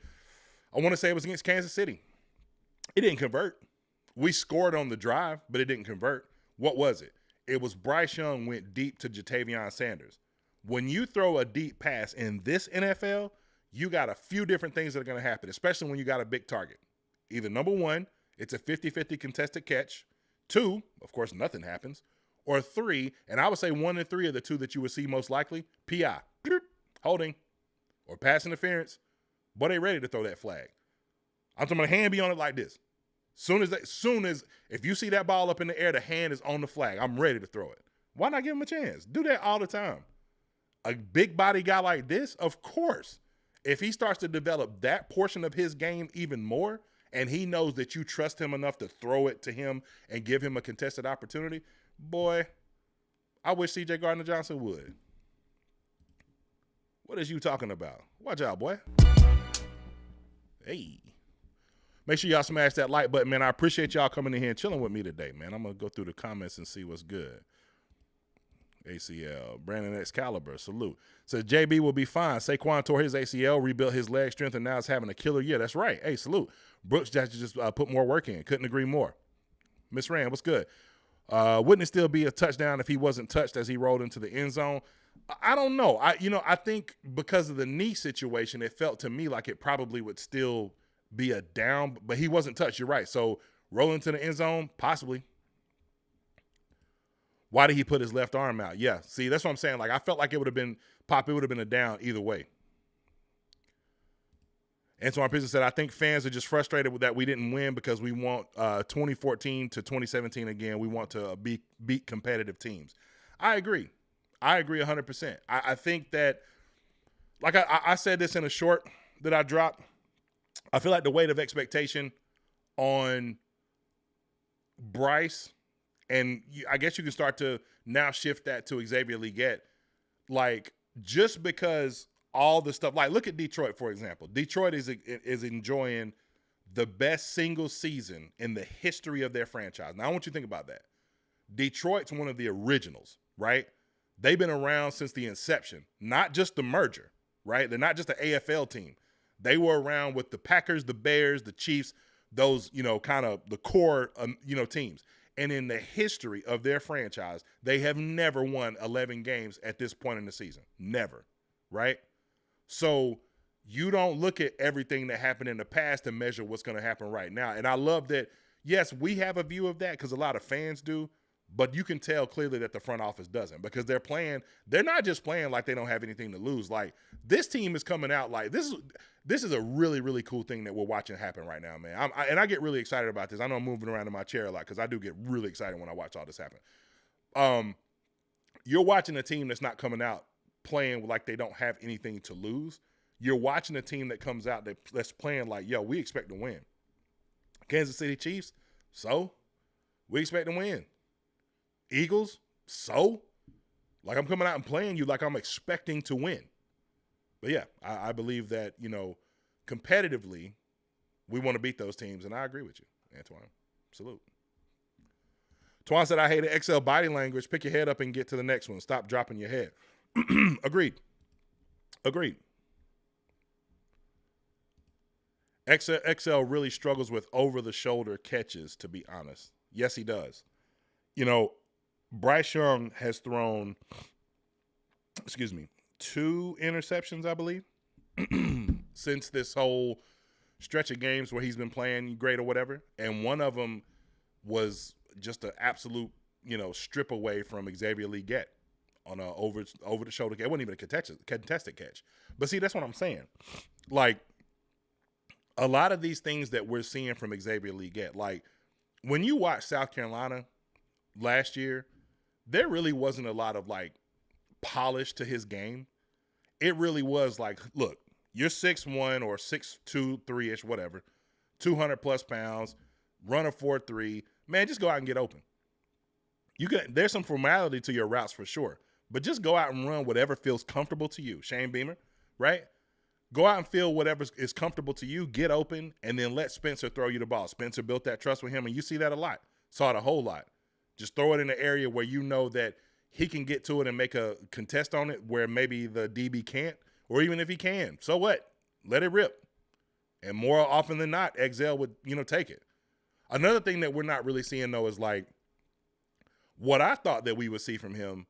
I want to say it was against Kansas City. It didn't convert. We scored on the drive, but it didn't convert. What was it? It was Bryce Young went deep to Jatavion Sanders. When you throw a deep pass in this NFL, you got a few different things that are going to happen, especially when you got a big target. Either number 1, it's a 50-50 contested catch. 2, of course, nothing happens. Or 3, and I would say 1 and 3 are the 2 that you would see most likely, PI, holding, or pass interference. But they ready to throw that flag. I'm talking about hand be on it like this. Soon as if you see that ball up in the air, the hand is on the flag. I'm ready to throw it. Why not give him a chance? Do that all the time. A big body guy like this, of course, if he starts to develop that portion of his game even more, and he knows that you trust him enough to throw it to him and give him a contested opportunity, boy, I wish C.J. Gardner-Johnson would. What is you talking about? Watch out, boy. Hey. Make sure y'all smash that like button, man. I appreciate y'all coming in here and chilling with me today, man. I'm going to go through the comments and see what's good. ACL. Brandon Excalibur, salute. Says JB will be fine. Saquon tore his ACL, rebuilt his leg strength, and now is having a killer year. That's right. Hey, salute. Brooks just put more work in. Couldn't agree more. Miss Rand, what's good? Wouldn't it still be a touchdown if he wasn't touched as he rolled into the end zone? I don't know. I think because of the knee situation, it felt to me like it probably would still be a down, but he wasn't touched. You're right. So rolling to the end zone, possibly. Why did he put his left arm out? Yeah, see, that's what I'm saying. Like, I felt like it would have been a down either way. Antoine Pearson said, I think fans are just frustrated with that we didn't win because we want 2014 to 2017 again. We want to beat competitive teams. I agree 100%. I think that, like I said this in a short that I dropped, I feel like the weight of expectation on Bryce, and I guess you can start to now shift that to Xavier Legette, like, just because all the stuff, like, look at Detroit, for example. Detroit is enjoying the best single season in the history of their franchise. Now, I want you to think about that. Detroit's one of the originals, right? They've been around since the inception, not just the merger, right? They're not just an AFL team. They were around with the Packers, the Bears, the Chiefs, those, kind of the core, teams. And in the history of their franchise, they have never won 11 games at this point in the season. Never, right? So you don't look at everything that happened in the past to measure what's going to happen right now. And I love that, yes, we have a view of that because a lot of fans do, but you can tell clearly that the front office doesn't, because they're not just playing like they don't have anything to lose. Like, this team is coming out like this is a really, really cool thing that we're watching happen right now, man. I get really excited about this. I know I'm moving around in my chair a lot because I do get really excited when I watch all this happen. You're watching a team that's not coming out playing like they don't have anything to lose. You're watching a team that comes out that's playing like, yo, we expect to win. Kansas City Chiefs, so we expect to win. Eagles, so like, I'm coming out and playing you like I'm expecting to win. But yeah, I believe that, competitively, we want to beat those teams, and I agree with you, Antoine. Salute. Twan said, I hate XL body language. Pick your head up and get to the next one. Stop dropping your head. Agreed. XL really struggles with over-the-shoulder catches, to be honest. Yes, he does. Bryce Young has thrown, 2 interceptions, I believe, since this whole stretch of games where he's been playing great or whatever. And one of them was just an absolute, strip away from Xavier Legette on a over-the-shoulder catch. It wasn't even a contested catch. But see, that's what I'm saying. Like, a lot of these things that we're seeing from Xavier Legette, like, when you watch South Carolina last year, there really wasn't a lot of, like, polish to his game. It really was like, look, you're 6'1" or 6'2", 3-ish, whatever, 200-plus pounds, run a 4.3. Man, just go out and get open. There's some formality to your routes for sure, but just go out and run whatever feels comfortable to you. Shane Beamer, right? Go out and feel whatever is comfortable to you, get open, and then let Spencer throw you the ball. Spencer built that trust with him, and you see that a lot. Saw it a whole lot. Just throw it in the area where you know that he can get to it and make a contest on it where maybe the DB can't, or even if he can. So what? Let it rip. And more often than not, XL would, take it. Another thing that we're not really seeing, though, is like what I thought that we would see from him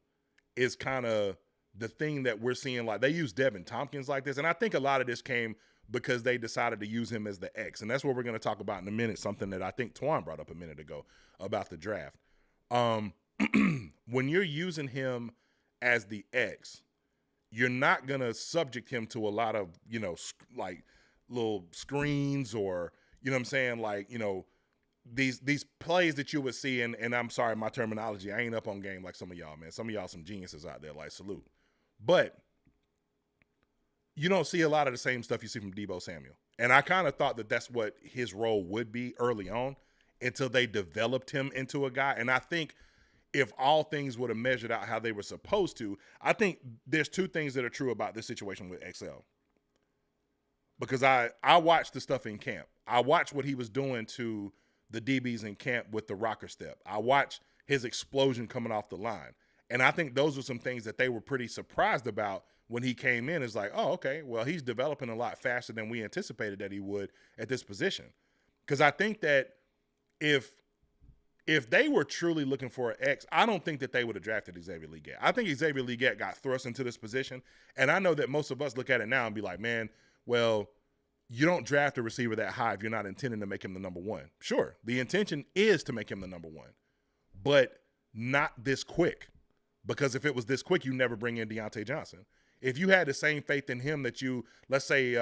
is kind of the thing that we're seeing. Like, they use Devin Tompkins like this. And I think a lot of this came because they decided to use him as the X. And that's what we're going to talk about in a minute, something that I think Twan brought up a minute ago about the draft. When you're using him as the X, you're not going to subject him to a lot of, like little screens or, like, these plays that you would see. And I'm sorry, my terminology, I ain't up on game like some of y'all, man. Some of y'all some geniuses out there, like, salute. But you don't see a lot of the same stuff you see from Deebo Samuel. And I kind of thought that that's what his role would be early on until they developed him into a guy. And I think if all things would have measured out how they were supposed to, I think there's 2 things that are true about this situation with XL. Because I watched the stuff in camp. I watched what he was doing to the DBs in camp with the rocker step. I watched his explosion coming off the line. And I think those were some things that they were pretty surprised about when he came in. It's like, oh, okay, well, he's developing a lot faster than we anticipated that he would at this position. Because I think that if if they were truly looking for an X, I don't think that they would have drafted Xavier Legette. I think Xavier Legette got thrust into this position, and I know that most of us look at it now and be like, man, well, you don't draft a receiver that high if you're not intending to make him the number one. Sure, the intention is to make him the number one, but not this quick. Because if it was this quick, you never bring in Deontay Johnson. If you had the same faith in him that you, let's say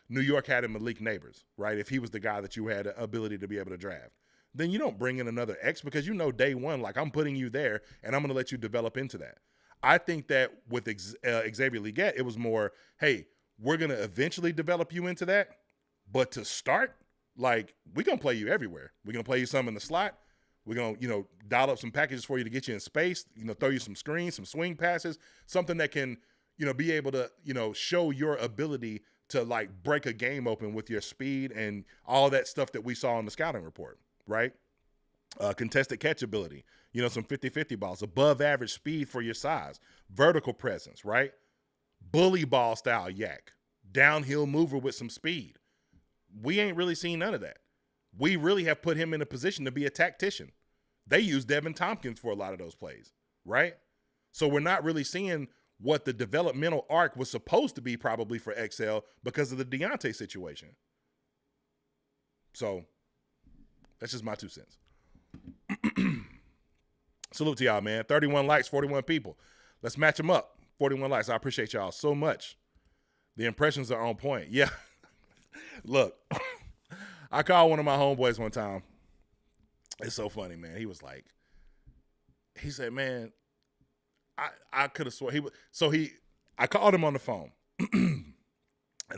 New York had in Malik Neighbors, right? If he was the guy that you had the ability to be able to draft, then you don't bring in another X because you know day one, like I'm putting you there and I'm going to let you develop into that. I think that with Xavier Legette, it was more, hey, we're going to eventually develop you into that. But to start, like, we're going to play you everywhere. We're going to play you some in the slot. We're going to, dial up some packages for you to get you in space, throw you some screens, some swing passes, something that can, be able to, show your ability to, like, break a game open with your speed and all that stuff that we saw in the scouting report, right? Contested catch ability, some 50-50 balls, above average speed for your size, vertical presence, right? Bully ball style yak, downhill mover with some speed. We ain't really seen none of that. We really have put him in a position to be a tactician. They use Devin Tompkins for a lot of those plays, right? So we're not really seeing what the developmental arc was supposed to be probably for XL because of the Deontay situation. So that's just my 2 cents. Salute to y'all, man. 31 likes, 41 people. Let's match them up. 41 likes. I appreciate y'all so much. The impressions are on point. Yeah. Look, I called one of my homeboys one time. It's so funny, man. He was like, he said, man, I could have swore I called him on the phone and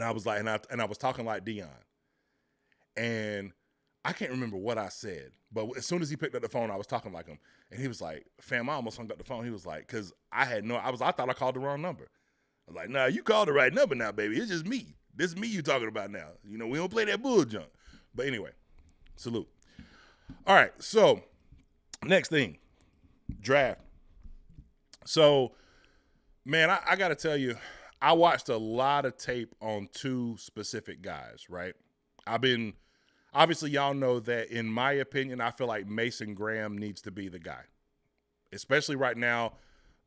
I was like, and I was talking like Dion, and I can't remember what I said, but as soon as he picked up the phone, I was talking like him, and he was like, fam, I almost hung up the phone. He was like, cause I thought I called the wrong number. I was like, nah, you called the right number now, baby. It's just me. This is me you talking about now. We don't play that bull junk. But anyway, salute. All right, so next thing, draft. So, man, I got to tell you, I watched a lot of tape on 2 specific guys, right? Obviously, y'all know that in my opinion, I feel like Mason Graham needs to be the guy, especially right now.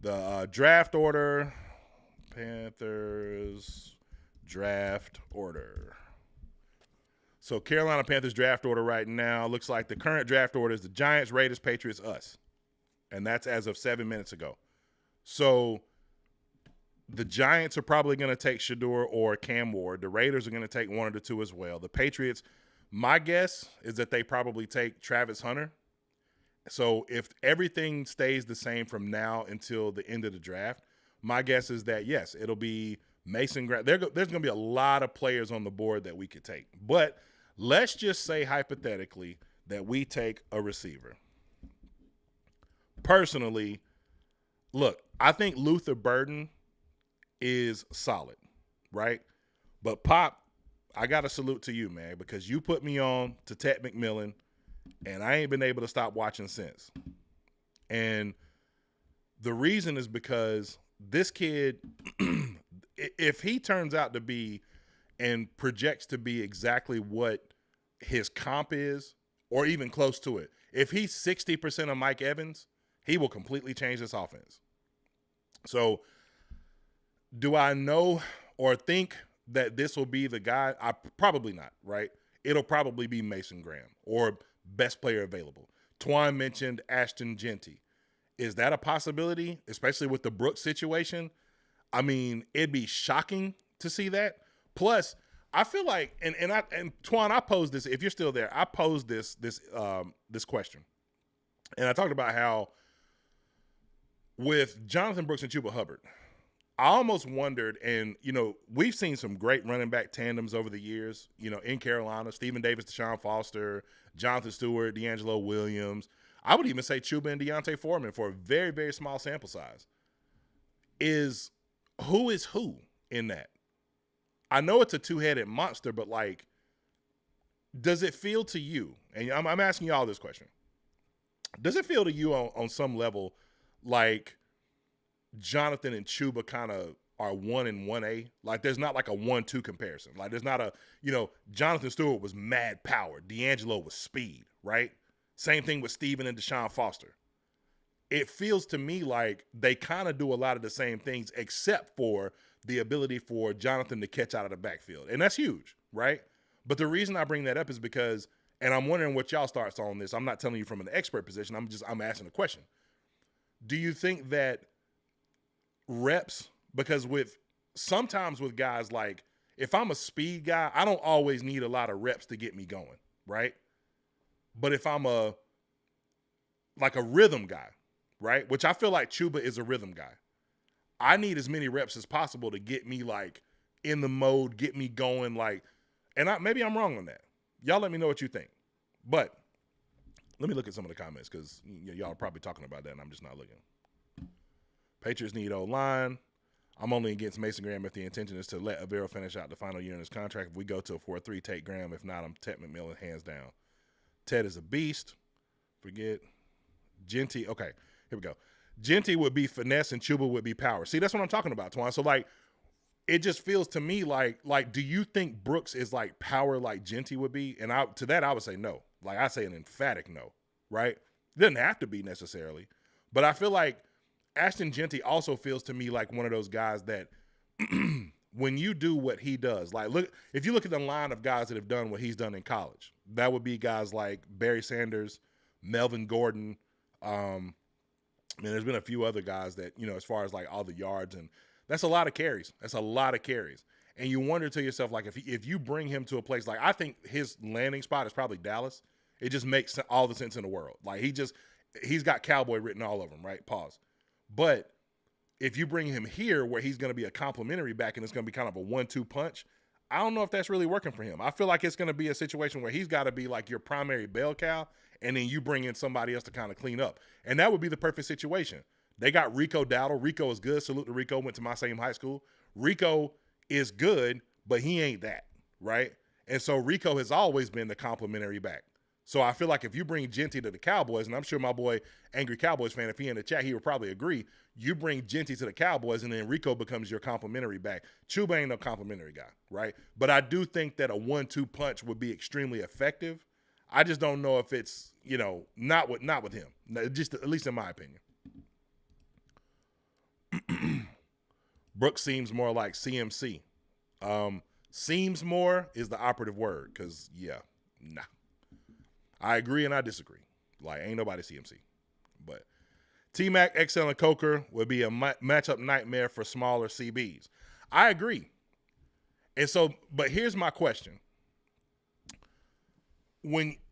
The draft order, Panthers draft order. So Carolina Panthers draft order right now looks like the current draft order is the Giants, Raiders, Patriots, us. And that's as of 7 minutes ago. So the Giants are probably going to take Shedeur or Cam Ward. The Raiders are going to take one of the 2 as well. The Patriots, my guess is that they probably take Travis Hunter. So if everything stays the same from now until the end of the draft, my guess is that, yes, it'll be Mason Graham. There's going to be a lot of players on the board that we could take. But let's just say hypothetically that we take a receiver. Personally, look, I think Luther Burden is solid, right? But Pop, I got to salute to you, man, because you put me on to Ted McMillan, and I ain't been able to stop watching since. And the reason is because this kid, if he turns out to be and projects to be exactly what his comp is, or even close to it, if he's 60% of Mike Evans, he will completely change this offense. So do I know or think that this will be the guy? Probably not, right? It'll probably be Mason Graham or best player available. Twan mentioned Ashton Genty. Is that a possibility, especially with the Brooks situation? I mean, it'd be shocking to see that. Plus, I feel like, and Twan, I posed this. If you're still there, I posed this question, and I talked about how with Jonathan Brooks and Chuba Hubbard, I almost wondered, and we've seen some great running back tandems over the years. In Carolina, Stephen Davis, Deshaun Foster, Jonathan Stewart, D'Angelo Williams. I would even say Chuba and Deontay Foreman for a very, very small sample size. Who is who in that? I know it's a 2-headed monster, but like, does it feel to you, and I'm asking y'all this question, does it feel to you on some level like Jonathan and Chuba kind of are 1 and 1A? Like, there's not like a 1-2 comparison. Like, there's not a, Jonathan Stewart was mad power. D'Angelo was speed, right? Same thing with Steven and Deshaun Foster. It feels to me like they kind of do a lot of the same things except for the ability for Jonathan to catch out of the backfield. And that's huge, right? But the reason I bring that up is because, and I'm wondering what y'all thoughts on this. I'm not telling you from an expert position. I'm asking a question. Do you think that reps, because sometimes with guys like, if I'm a speed guy, I don't always need a lot of reps to get me going, right? But if I'm a rhythm guy, right, which I feel like Chuba is a rhythm guy, I need as many reps as possible to get me like in the mode, get me going, like, and maybe I'm wrong on that. Y'all let me know what you think. But let me look at some of the comments because y'all are probably talking about that and I'm just not looking. Patriots need O-line. I'm only against Mason Graham if the intention is to let Avero finish out the final year in his contract. If we go to a 4-3, take Graham. If not, I'm Ted McMillan, hands down. Ted is a beast. Forget. Genty. Okay, here we go. Genty would be finesse and Chuba would be power. See, that's what I'm talking about, Twan. So, like, it just feels to me like, do you think Brooks is like power like Genty would be? And to that, I would say no. Like, I say an emphatic no, right? It doesn't have to be necessarily. But I feel like Ashton Genty also feels to me like one of those guys that when you do what he does, like, look, if you look at the line of guys that have done what he's done in college, that would be guys like Barry Sanders, Melvin Gordon. There's been a few other guys that, as far as like all the yards, and that's a lot of carries. That's a lot of carries. And you wonder to yourself, like, if you bring him to a place, like, I think his landing spot is probably Dallas. It just makes all the sense in the world. Like, he's got Cowboy written all over him, right? Pause. But if you bring him here where he's going to be a complimentary back and it's going to be kind of a 1-2 punch, I don't know if that's really working for him. I feel like it's going to be a situation where he's got to be like your primary bell cow, and then you bring in somebody else to kind of clean up. And that would be the perfect situation. They got Rico Dowdle. Rico is good. Salute to Rico. Went to my same high school. Rico is good, but he ain't that, right? And so Rico has always been the complimentary back. So I feel like if you bring Genty to the Cowboys, and I'm sure my boy, Angry Cowboys fan, if he in the chat, he would probably agree. You bring Genty to the Cowboys, and then Rico becomes your complimentary back. Chuba ain't no complimentary guy, right? But I do think that a 1-2 punch would be extremely effective. I just don't know if it's, not with him, just at least in my opinion. Brooks seems more like CMC. Seems more is the operative word because, nah. I agree and I disagree. Like, ain't nobody CMC. But T-Mac, XL, and Coker would be a matchup nightmare for smaller CBs. I agree. And so, but here's my question.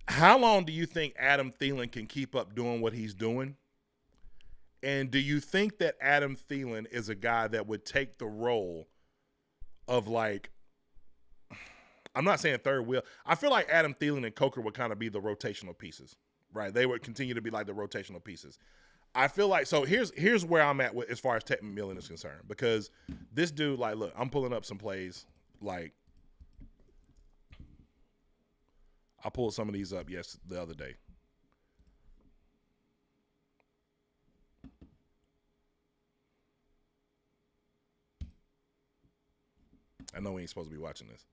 How long do you think Adam Thielen can keep up doing what he's doing? And do you think that Adam Thielen is a guy that would take the role of, like, I'm not saying third wheel. I feel like Adam Thielen and Coker would kind of be the rotational pieces, right? They would continue to be like the rotational pieces. I feel like, so here's where I'm at as far as Ted McMillan is concerned, because this dude, like, look, I'm pulling up some plays. Like, I pulled some of these up the other day. I know we ain't supposed to be watching this.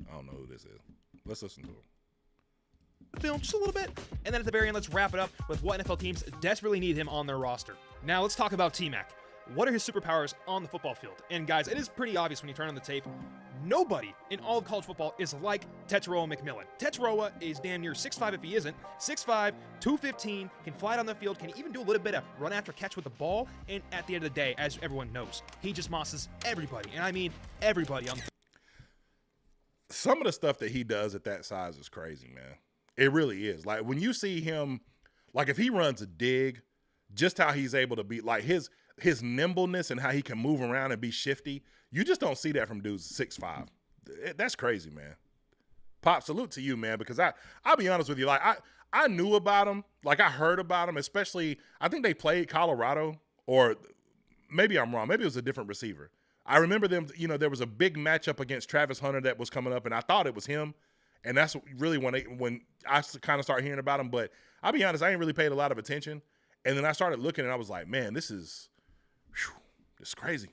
I don't know who this is. Let's listen to him. Film just a little bit, and then at the very end, let's wrap it up with what NFL teams desperately need him on their roster. Now, let's talk about T-Mac. What are his superpowers on the football field? And guys, it is pretty obvious when you turn on the tape, nobody in all of college football is like Tetairoa McMillan. Tetairoa is damn near 6'5" if he isn't. 6'5", 215, can fly down the field, can even do a little bit of run after catch with the ball, and at the end of the day, as everyone knows, he just mosses everybody, and I mean everybody on the Some of the stuff that he does at that size is crazy, man. It really is. Like, when you see him, like, if he runs a dig, just how he's able to be, like, his nimbleness and how he can move around and be shifty, you just don't see that from dudes 6'5". That's crazy, man. Pop, salute to you, man, because I'll be honest with you, like, I knew about him, like, I heard about him, especially, I think they played Colorado, or maybe I'm wrong, maybe it was a different receiver. I remember them, there was a big matchup against Travis Hunter that was coming up, and I thought it was him. And that's really when I kind of started hearing about him. But I'll be honest, I ain't really paid a lot of attention. And then I started looking, and I was like, man, this is crazy.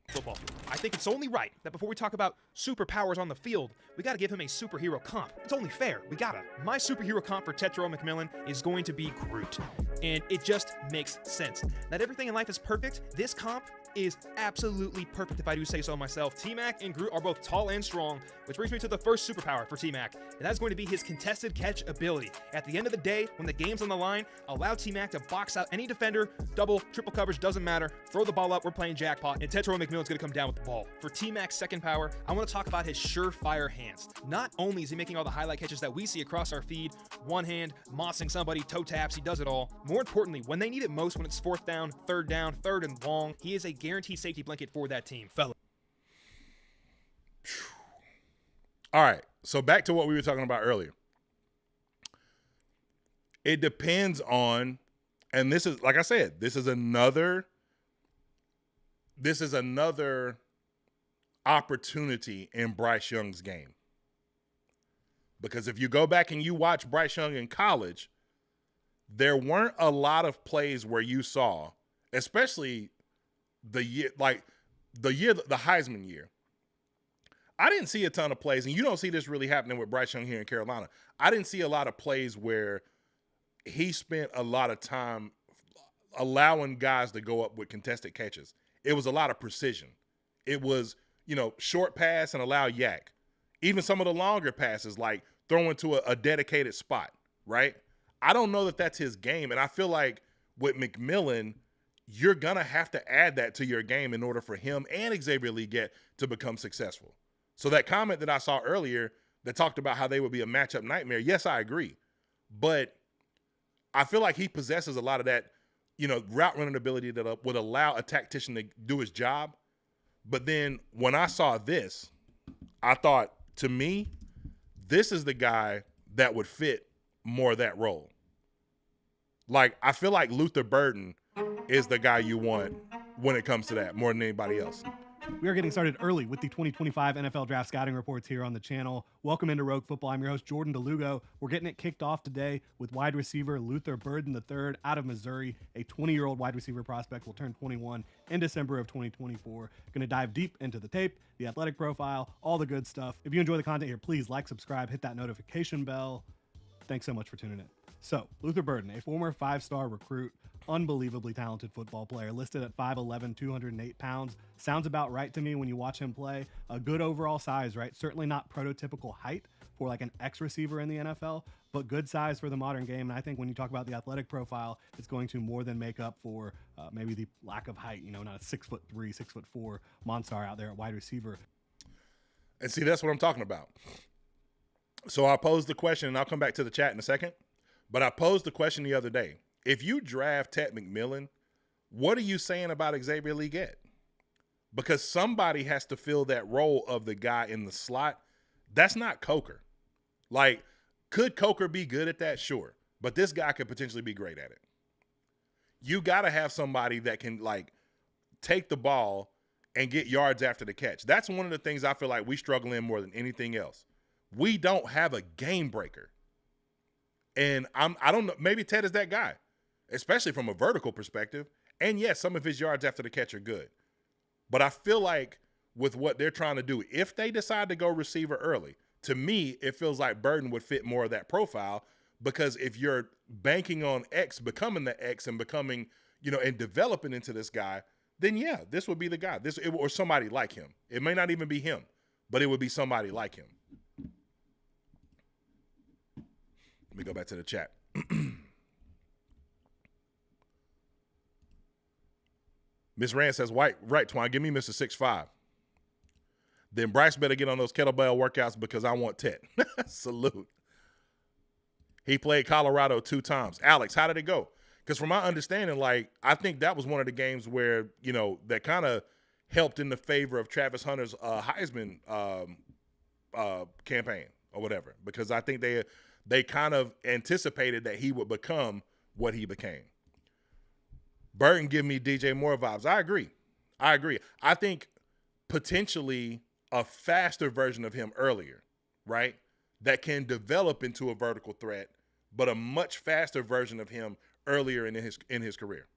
football field. I think it's only right that before we talk about superpowers on the field, we gotta give him a superhero comp. It's only fair. We gotta. My superhero comp for Tetro McMillan is going to be Groot. And it just makes sense. Not everything in life is perfect. This comp is absolutely perfect if I do say so myself. T-Mac and Groot are both tall and strong, which brings me to the first superpower for T-Mac, and that's going to be his contested catch ability. At the end of the day, when the game's on the line, allow T-Mac to box out any defender, double, triple coverage, doesn't matter. Throw the ball up, we're playing jackpot, and Tetro McMillan's going to come down with the ball. For T-Mac's second power, I want to talk about his surefire hands. Not only is he making all the highlight catches that we see across our feed, one hand, mossing somebody, toe taps, he does it all. More importantly, when they need it most, when it's fourth down, third and long, he is a guaranteed safety blanket for that team, fella. All right, so back to what we were talking about earlier. It depends on, and this is, like I said, this is another opportunity in Bryce Young's game. Because if you go back and you watch Bryce Young in college, there weren't a lot of plays where you saw, especially the Heisman year. I didn't see a ton of plays, and you don't see this really happening with Bryce Young here in Carolina. I didn't see a lot of plays where he spent a lot of time allowing guys to go up with contested catches. It was a lot of precision. It was, short pass and allow yak. Even some of the longer passes, like throwing to a dedicated spot, right? I don't know that that's his game, and I feel like with McMillan, you're going to have to add that to your game in order for him and Xavier Legette to become successful. So that comment that I saw earlier that talked about how they would be a matchup nightmare, yes, I agree. But I feel like he possesses a lot of that, route running ability that would allow a tactician to do his job. But then when I saw this, I thought, to me, this is the guy that would fit more of that role. Like, I feel like Luther Burden is the guy you want when it comes to that more than anybody else. We are getting started early with the 2025 NFL Draft Scouting Reports here on the channel. Welcome into Rogue Football. I'm your host, Jordan DeLugo. We're getting it kicked off today with wide receiver Luther Burden III out of Missouri. A 20-year-old wide receiver prospect will turn 21 in December of 2024. Going to dive deep into the tape, the athletic profile, all the good stuff. If you enjoy the content here, please like, subscribe, hit that notification bell. Thanks so much for tuning in. So, Luther Burden, a former five-star recruit, unbelievably talented football player, listed at 5'11", 208 pounds. Sounds about right to me when you watch him play. A good overall size, right? Certainly not prototypical height for like an X receiver in the NFL, but good size for the modern game. And I think when you talk about the athletic profile, it's going to more than make up for maybe the lack of height, not a 6'3", 6'4" monster out there at wide receiver. And see, that's what I'm talking about. So I posed the question, and I'll come back to the chat in a second. But I posed the question the other day. If you draft Tet McMillan, what are you saying about Xavier Legette? Because somebody has to fill that role of the guy in the slot. That's not Coker. Like, could Coker be good at that? Sure. But this guy could potentially be great at it. You got to have somebody that can, take the ball and get yards after the catch. That's one of the things I feel like we struggle in more than anything else. We don't have a game breaker. And I don't know, maybe Ted is that guy, especially from a vertical perspective. And yes, some of his yards after the catch are good. But I feel like with what they're trying to do, if they decide to go receiver early, to me, it feels like Burden would fit more of that profile, because if you're banking on X becoming the X and becoming, and developing into this guy, then yeah, this would be the guy. Or somebody like him. It may not even be him, but it would be somebody like him. Let me go back to the chat. Miss Rand says, right, Twine, give me Mr. 6'5". Then Bryce better get on those kettlebell workouts because I want Tet. Salute. He played Colorado 2 times. Alex, how did it go? Because from my understanding, I think that was one of the games where, that kind of helped in the favor of Travis Hunter's Heisman campaign or whatever, because I think they kind of anticipated that he would become what he became. Burton give me DJ Moore vibes. I agree. I think potentially a faster version of him earlier, right? That can develop into a vertical threat, but a much faster version of him earlier in his career.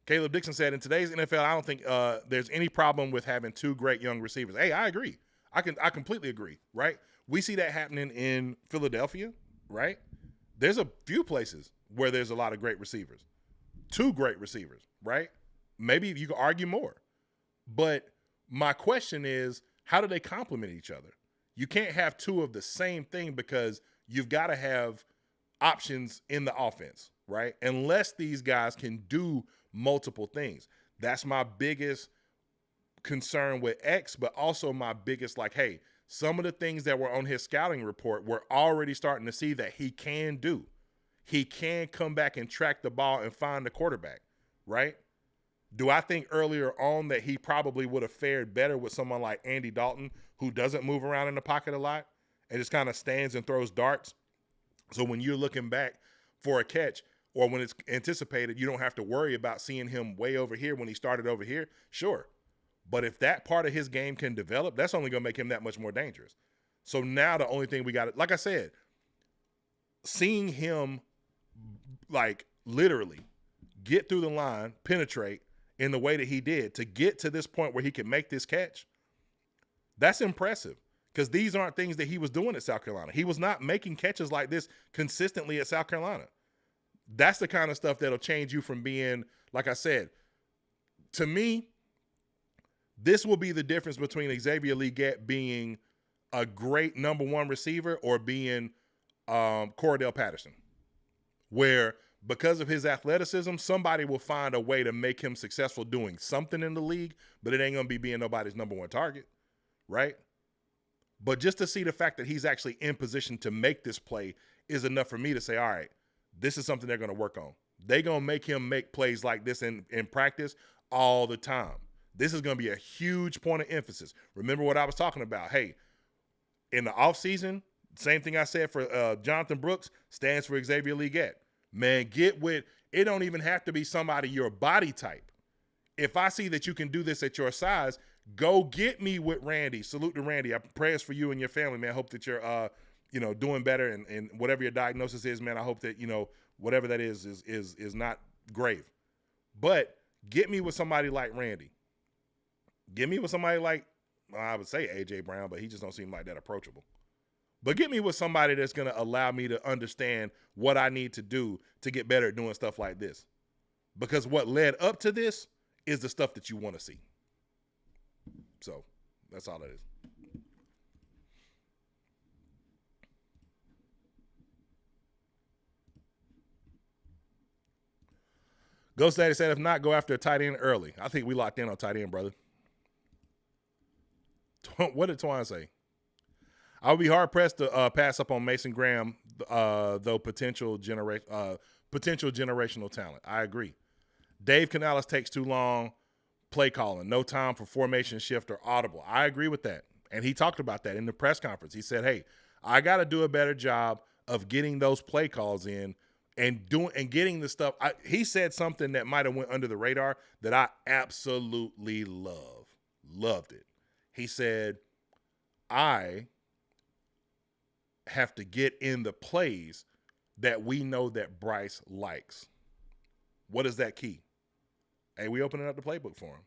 Caleb Dixon said, in today's NFL, I don't think there's any problem with having two great young receivers. Hey, I agree. I completely agree, right? We see that happening in Philadelphia, right? There's a few places where there's a lot of great receivers. Two great receivers, right? Maybe you could argue more. But my question is, how do they complement each other? You can't have two of the same thing because you've got to have options in the offense, right? Unless these guys can do multiple things. That's my biggest concern with X, but also my biggest, like, hey, some of the things that were on his scouting report, we're already starting to see that he can do. He can come back and track the ball and find the quarterback, right? Do I think earlier on that he probably would have fared better with someone like Andy Dalton, who doesn't move around in the pocket a lot and just kind of stands and throws darts? So when you're looking back for a catch or when it's anticipated, you don't have to worry about seeing him way over here when he started over here. Sure. But if that part of his game can develop, that's only going to make him that much more dangerous. So now the only thing we got, like I said, seeing him like literally get through the line, penetrate in the way that he did to get to this point where he could make this catch, that's impressive because these aren't things that he was doing at South Carolina. He was not making catches like this consistently at South Carolina. That's the kind of stuff that'll change you from being, like I said, to me, this will be the difference between Xavier Legette being a great number one receiver or being Cordell Patterson, where because of his athleticism, somebody will find a way to make him successful doing something in the league, but it ain't going to be being nobody's number one target, right? But just to see the fact that he's actually in position to make this play is enough for me to say, all right, this is something they're going to work on. They're going to make him make plays like this in practice all the time. This is going to be a huge point of emphasis. Remember what I was talking about. Hey, in the offseason, same thing I said for Jonathan Brooks stands for Xavier Legette. Man, get with – it don't even have to be somebody your body type. If I see that you can do this at your size, go get me with Randy. Salute to Randy. I prayers for you and your family, man. I hope that you're doing better and whatever your diagnosis is, man, I hope that, whatever that is not grave. But get me with somebody like Randy. Get me with somebody like, I would say A.J. Brown, but he just don't seem like that approachable. But get me with somebody that's going to allow me to understand what I need to do to get better at doing stuff like this. Because what led up to this is the stuff that you want to see. So that's all that is. Ghost Daddy said, if not, go after a tight end early. I think we locked in on tight end, brother. What did Twan say? I would be hard-pressed to pass up on Mason Graham, though potential generational talent. I agree. Dave Canales takes too long play calling. No time for formation shift or audible. I agree with that. And he talked about that in the press conference. He said, hey, I got to do a better job of getting those play calls in and getting the stuff. He said something that might have went under the radar that I absolutely loved it. He said, I have to get in the plays that we know that Bryce likes. What is that key? Hey, we opening up the playbook for him.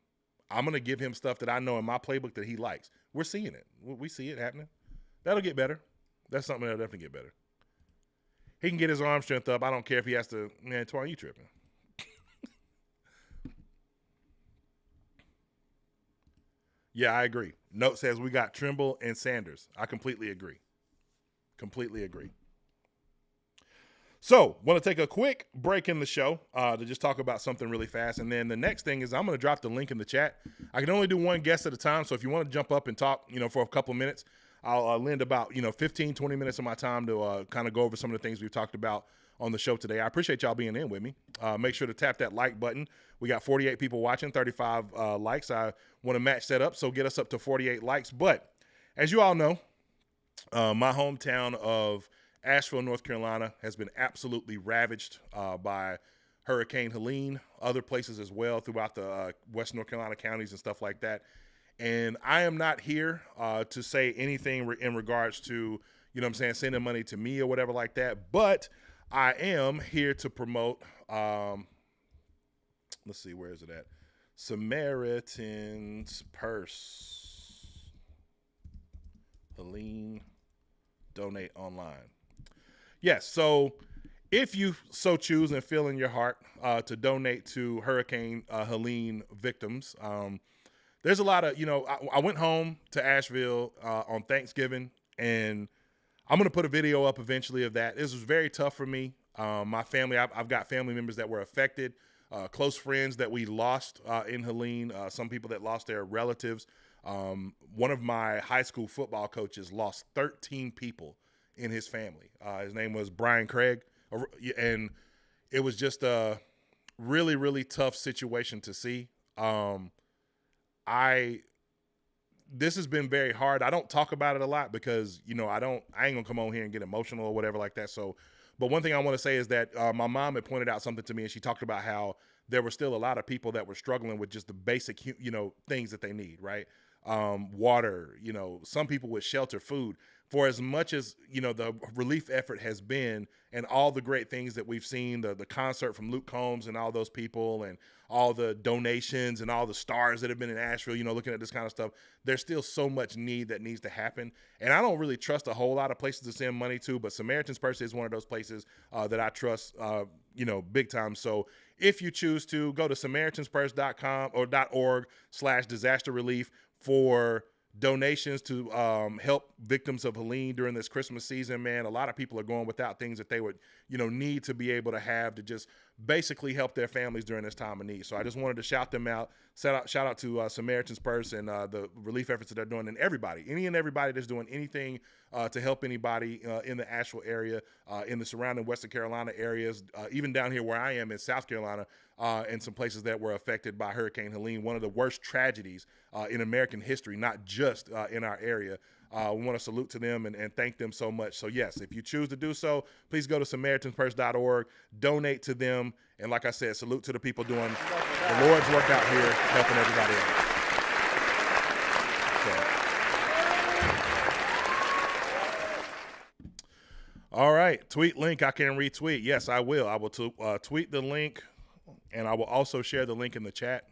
I'm going to give him stuff that I know in my playbook that he likes. We're seeing it. We see it happening. That'll get better. That's something that'll definitely get better. He can get his arm strength up. I don't care if he has to, man, Twan, you tripping. Yeah, I agree. Note says we got Trimble and Sanders. I completely agree. Completely agree. So, want to take a quick break in the show to just talk about something really fast. And then the next thing is I'm going to drop the link in the chat. I can only do one guest at a time. So, if you want to jump up and talk, for a couple of minutes, I'll lend about, 15, 20 minutes of my time to kind of go over some of the things we've talked about on the show today. I appreciate y'all being in with me. Make sure to tap that like button. We got 48 people watching, 35 likes. I want to match that up, so get us up to 48 likes. But as you all know, my hometown of Asheville, North Carolina has been absolutely ravaged by Hurricane Helene, other places as well throughout the West North Carolina counties and stuff like that. And I am not here to say anything in regards to, sending money to me or whatever like that. But I am here to promote let's see, where is it at? Samaritan's Purse. Helene, donate online. Yes, so if you so choose and feel in your heart to donate to Hurricane Helene victims, there's a lot of, I went home to Asheville on Thanksgiving, and I'm going to put a video up eventually of that. This was very tough for me. My family, I've got family members that were affected, close friends that we lost in Helene, some people that lost their relatives. One of my high school football coaches lost 13 people in his family. His name was Brian Craig, and it was just a really, really tough situation to see. This has been very hard. I don't talk about it a lot because, I ain't gonna come on here and get emotional or whatever like that. So, but one thing I want to say is that my mom had pointed out something to me, and she talked about how there were still a lot of people that were struggling with just the basic, things that they need, right? Water, some people with shelter, food. For as much as, the relief effort has been and all the great things that we've seen, the concert from Luke Combs and all those people and all the donations and all the stars that have been in Asheville, looking at this kind of stuff, there's still so much need that needs to happen. And I don't really trust a whole lot of places to send money to, but Samaritan's Purse is one of those places that I trust, big time. So if you choose to, go to SamaritansPurse.com or .org/disaster relief for donations to help victims of Helene during this Christmas season. Man, a lot of people are going without things that they would, need to be able to have to just basically help their families during this time of need. So I just wanted to shout them out. Shout out to Samaritan's Purse and the relief efforts that they're doing, and everybody, any and everybody that's doing anything to help anybody in the Asheville area, in the surrounding Western Carolina areas, even down here where I am in South Carolina, and some places that were affected by Hurricane Helene, one of the worst tragedies in American history, not just in our area. We want to salute to them and thank them so much. So, yes, if you choose to do so, please go to SamaritansPurse.org, donate to them. And like I said, salute to the people doing the Lord's work out here, helping everybody else. So. All right, tweet link I can retweet. Yes, I will. I will tweet the link, and I will also share the link in the chat.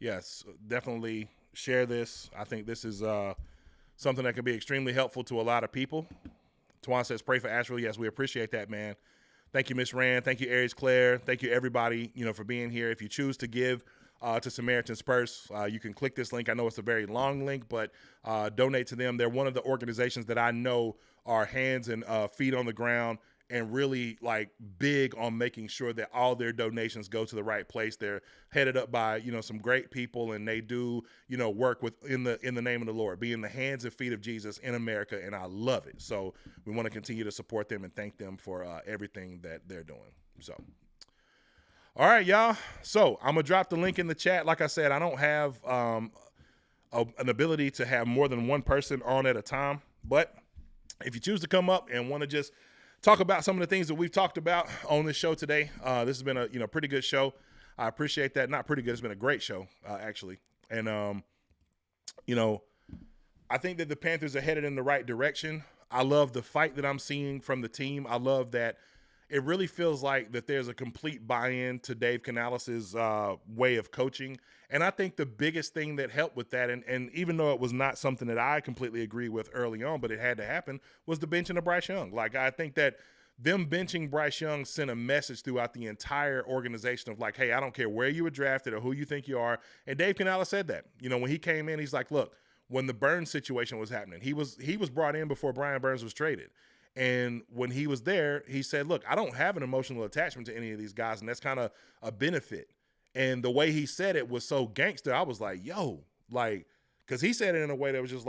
Yes, definitely share this. I think this is something that can be extremely helpful to a lot of people. Twan says, pray for Asheville. Yes, we appreciate that, man. Thank you, Miss Rand. Thank you, Aries Claire. Thank you, everybody, for being here. If you choose to give to Samaritan's Purse, you can click this link. I know it's a very long link, but donate to them. They're one of the organizations that I know are hands and feet on the ground and really big on making sure that all their donations go to the right place. They're headed up by, some great people, and they do, work in the name of the Lord, being the hands and feet of Jesus in America. And I love it. So we want to continue to support them and thank them for everything that they're doing. So, all right, y'all. So I'm gonna drop the link in the chat. Like I said, I don't have an ability to have more than one person on at a time, but if you choose to come up and want to just talk about some of the things that we've talked about on this show today. This has been a pretty good show. I appreciate that. Not pretty good. It's been a great show, actually. And, I think that the Panthers are headed in the right direction. I love the fight that I'm seeing from the team. I love that it really feels like that there's a complete buy-in to Dave Canales' way of coaching. And I think the biggest thing that helped with that, and even though it was not something that I completely agree with early on, but it had to happen, was the benching of Bryce Young. I think that them benching Bryce Young sent a message throughout the entire organization of hey, I don't care where you were drafted or who you think you are. And Dave Canales said that. When he came in, he's like, look, when the Burns situation was happening, he was brought in before Brian Burns was traded. And when he was there, he said, look, I don't have an emotional attachment to any of these guys, and that's kind of a benefit. And the way he said it was so gangster, I was like, yo, because he said it in a way that was just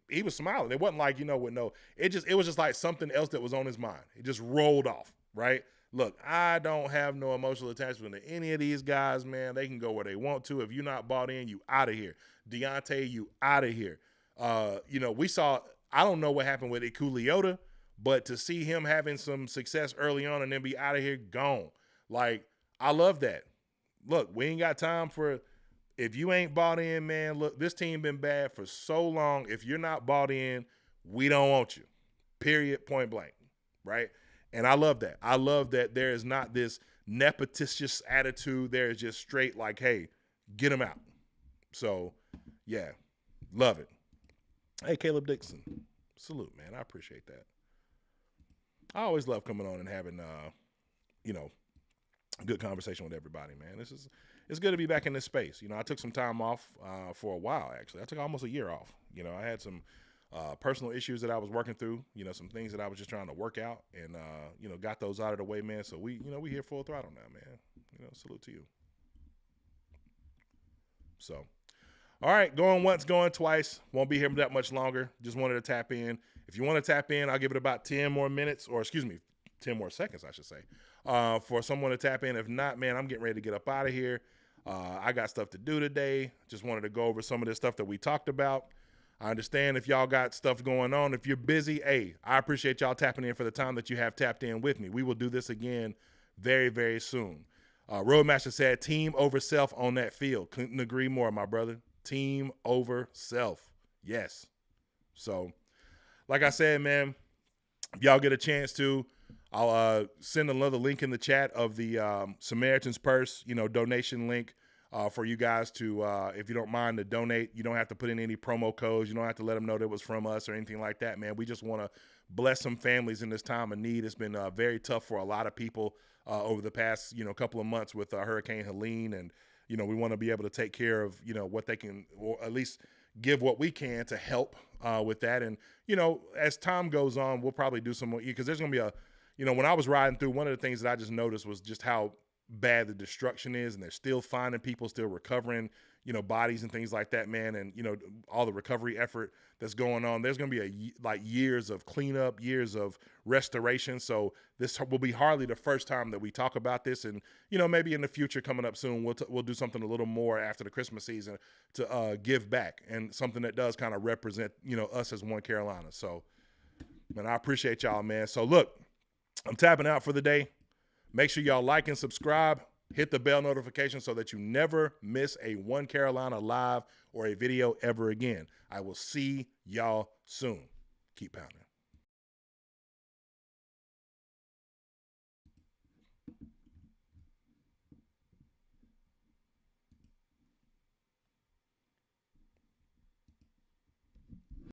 he was smiling. It wasn't it was just something else that was on his mind. It just rolled off, right? Look, I don't have no emotional attachment to any of these guys, man. They can go where they want to. If you're not bought in, you out of here. Deontay, you out of here. We saw, I don't know what happened with Ikuliota, but to see him having some success early on and then be out of here, gone. I love that. Look, we ain't got time for, if you ain't bought in, man, look, this team been bad for so long. If you're not bought in, we don't want you. Period, point blank, right? And I love that. I love that there is not this nepoticious attitude. There is just straight like, hey, get him out. So, yeah, love it. Hey, Caleb Dixon, salute, man. I appreciate that. I always love coming on and having, a good conversation with everybody, man. It's good to be back in this space. You know, I took some time off for a while, actually. I took almost a year off. You know, I had some personal issues that I was working through, you know, some things that I was just trying to work out and, got those out of the way, man. So we here full throttle now, man. You know, salute to you. So, all right, going once, going twice. Won't be here that much longer. Just wanted to tap in. If you want to tap in, I'll give it about 10 more minutes, or 10 more seconds, I should say, for someone to tap in. If not, man, I'm getting ready to get up out of here. I got stuff to do today. Just wanted to go over some of this stuff that we talked about. I understand if y'all got stuff going on. If you're busy, hey, I appreciate y'all tapping in for the time that you have tapped in with me. We will do this again very, very soon. Roadmaster said team over self on that field. Couldn't agree more, my brother. Team over self. Yes. So, like I said, man, if y'all get a chance to, I'll send another link in the chat of the Samaritan's Purse, donation link for you guys to, if you don't mind, to donate. You don't have to put in any promo codes. You don't have to let them know that it was from us or anything like that, man. We just want to bless some families in this time of need. It's been very tough for a lot of people over the past, couple of months with Hurricane Helene. And, we want to be able to take care of, what they can, or at least give what we can to help with that. And, as time goes on, we'll probably do some more, because there's going to be when I was riding through, one of the things that I just noticed was just how bad the destruction is, and they're still finding people, still recovering, bodies and things like that, man. And, all the recovery effort that's going on, there's going to be years of cleanup, years of restoration. So this will be hardly the first time that we talk about this. And, maybe in the future coming up soon, we'll do something a little more after the Christmas season to give back, and something that does kind of represent, us as One Carolina. So, man, I appreciate y'all, man. So look, I'm tapping out for the day. Make sure y'all like and subscribe. Hit the bell notification so that you never miss a One Carolina live or a video ever again. I will see y'all soon. Keep pounding.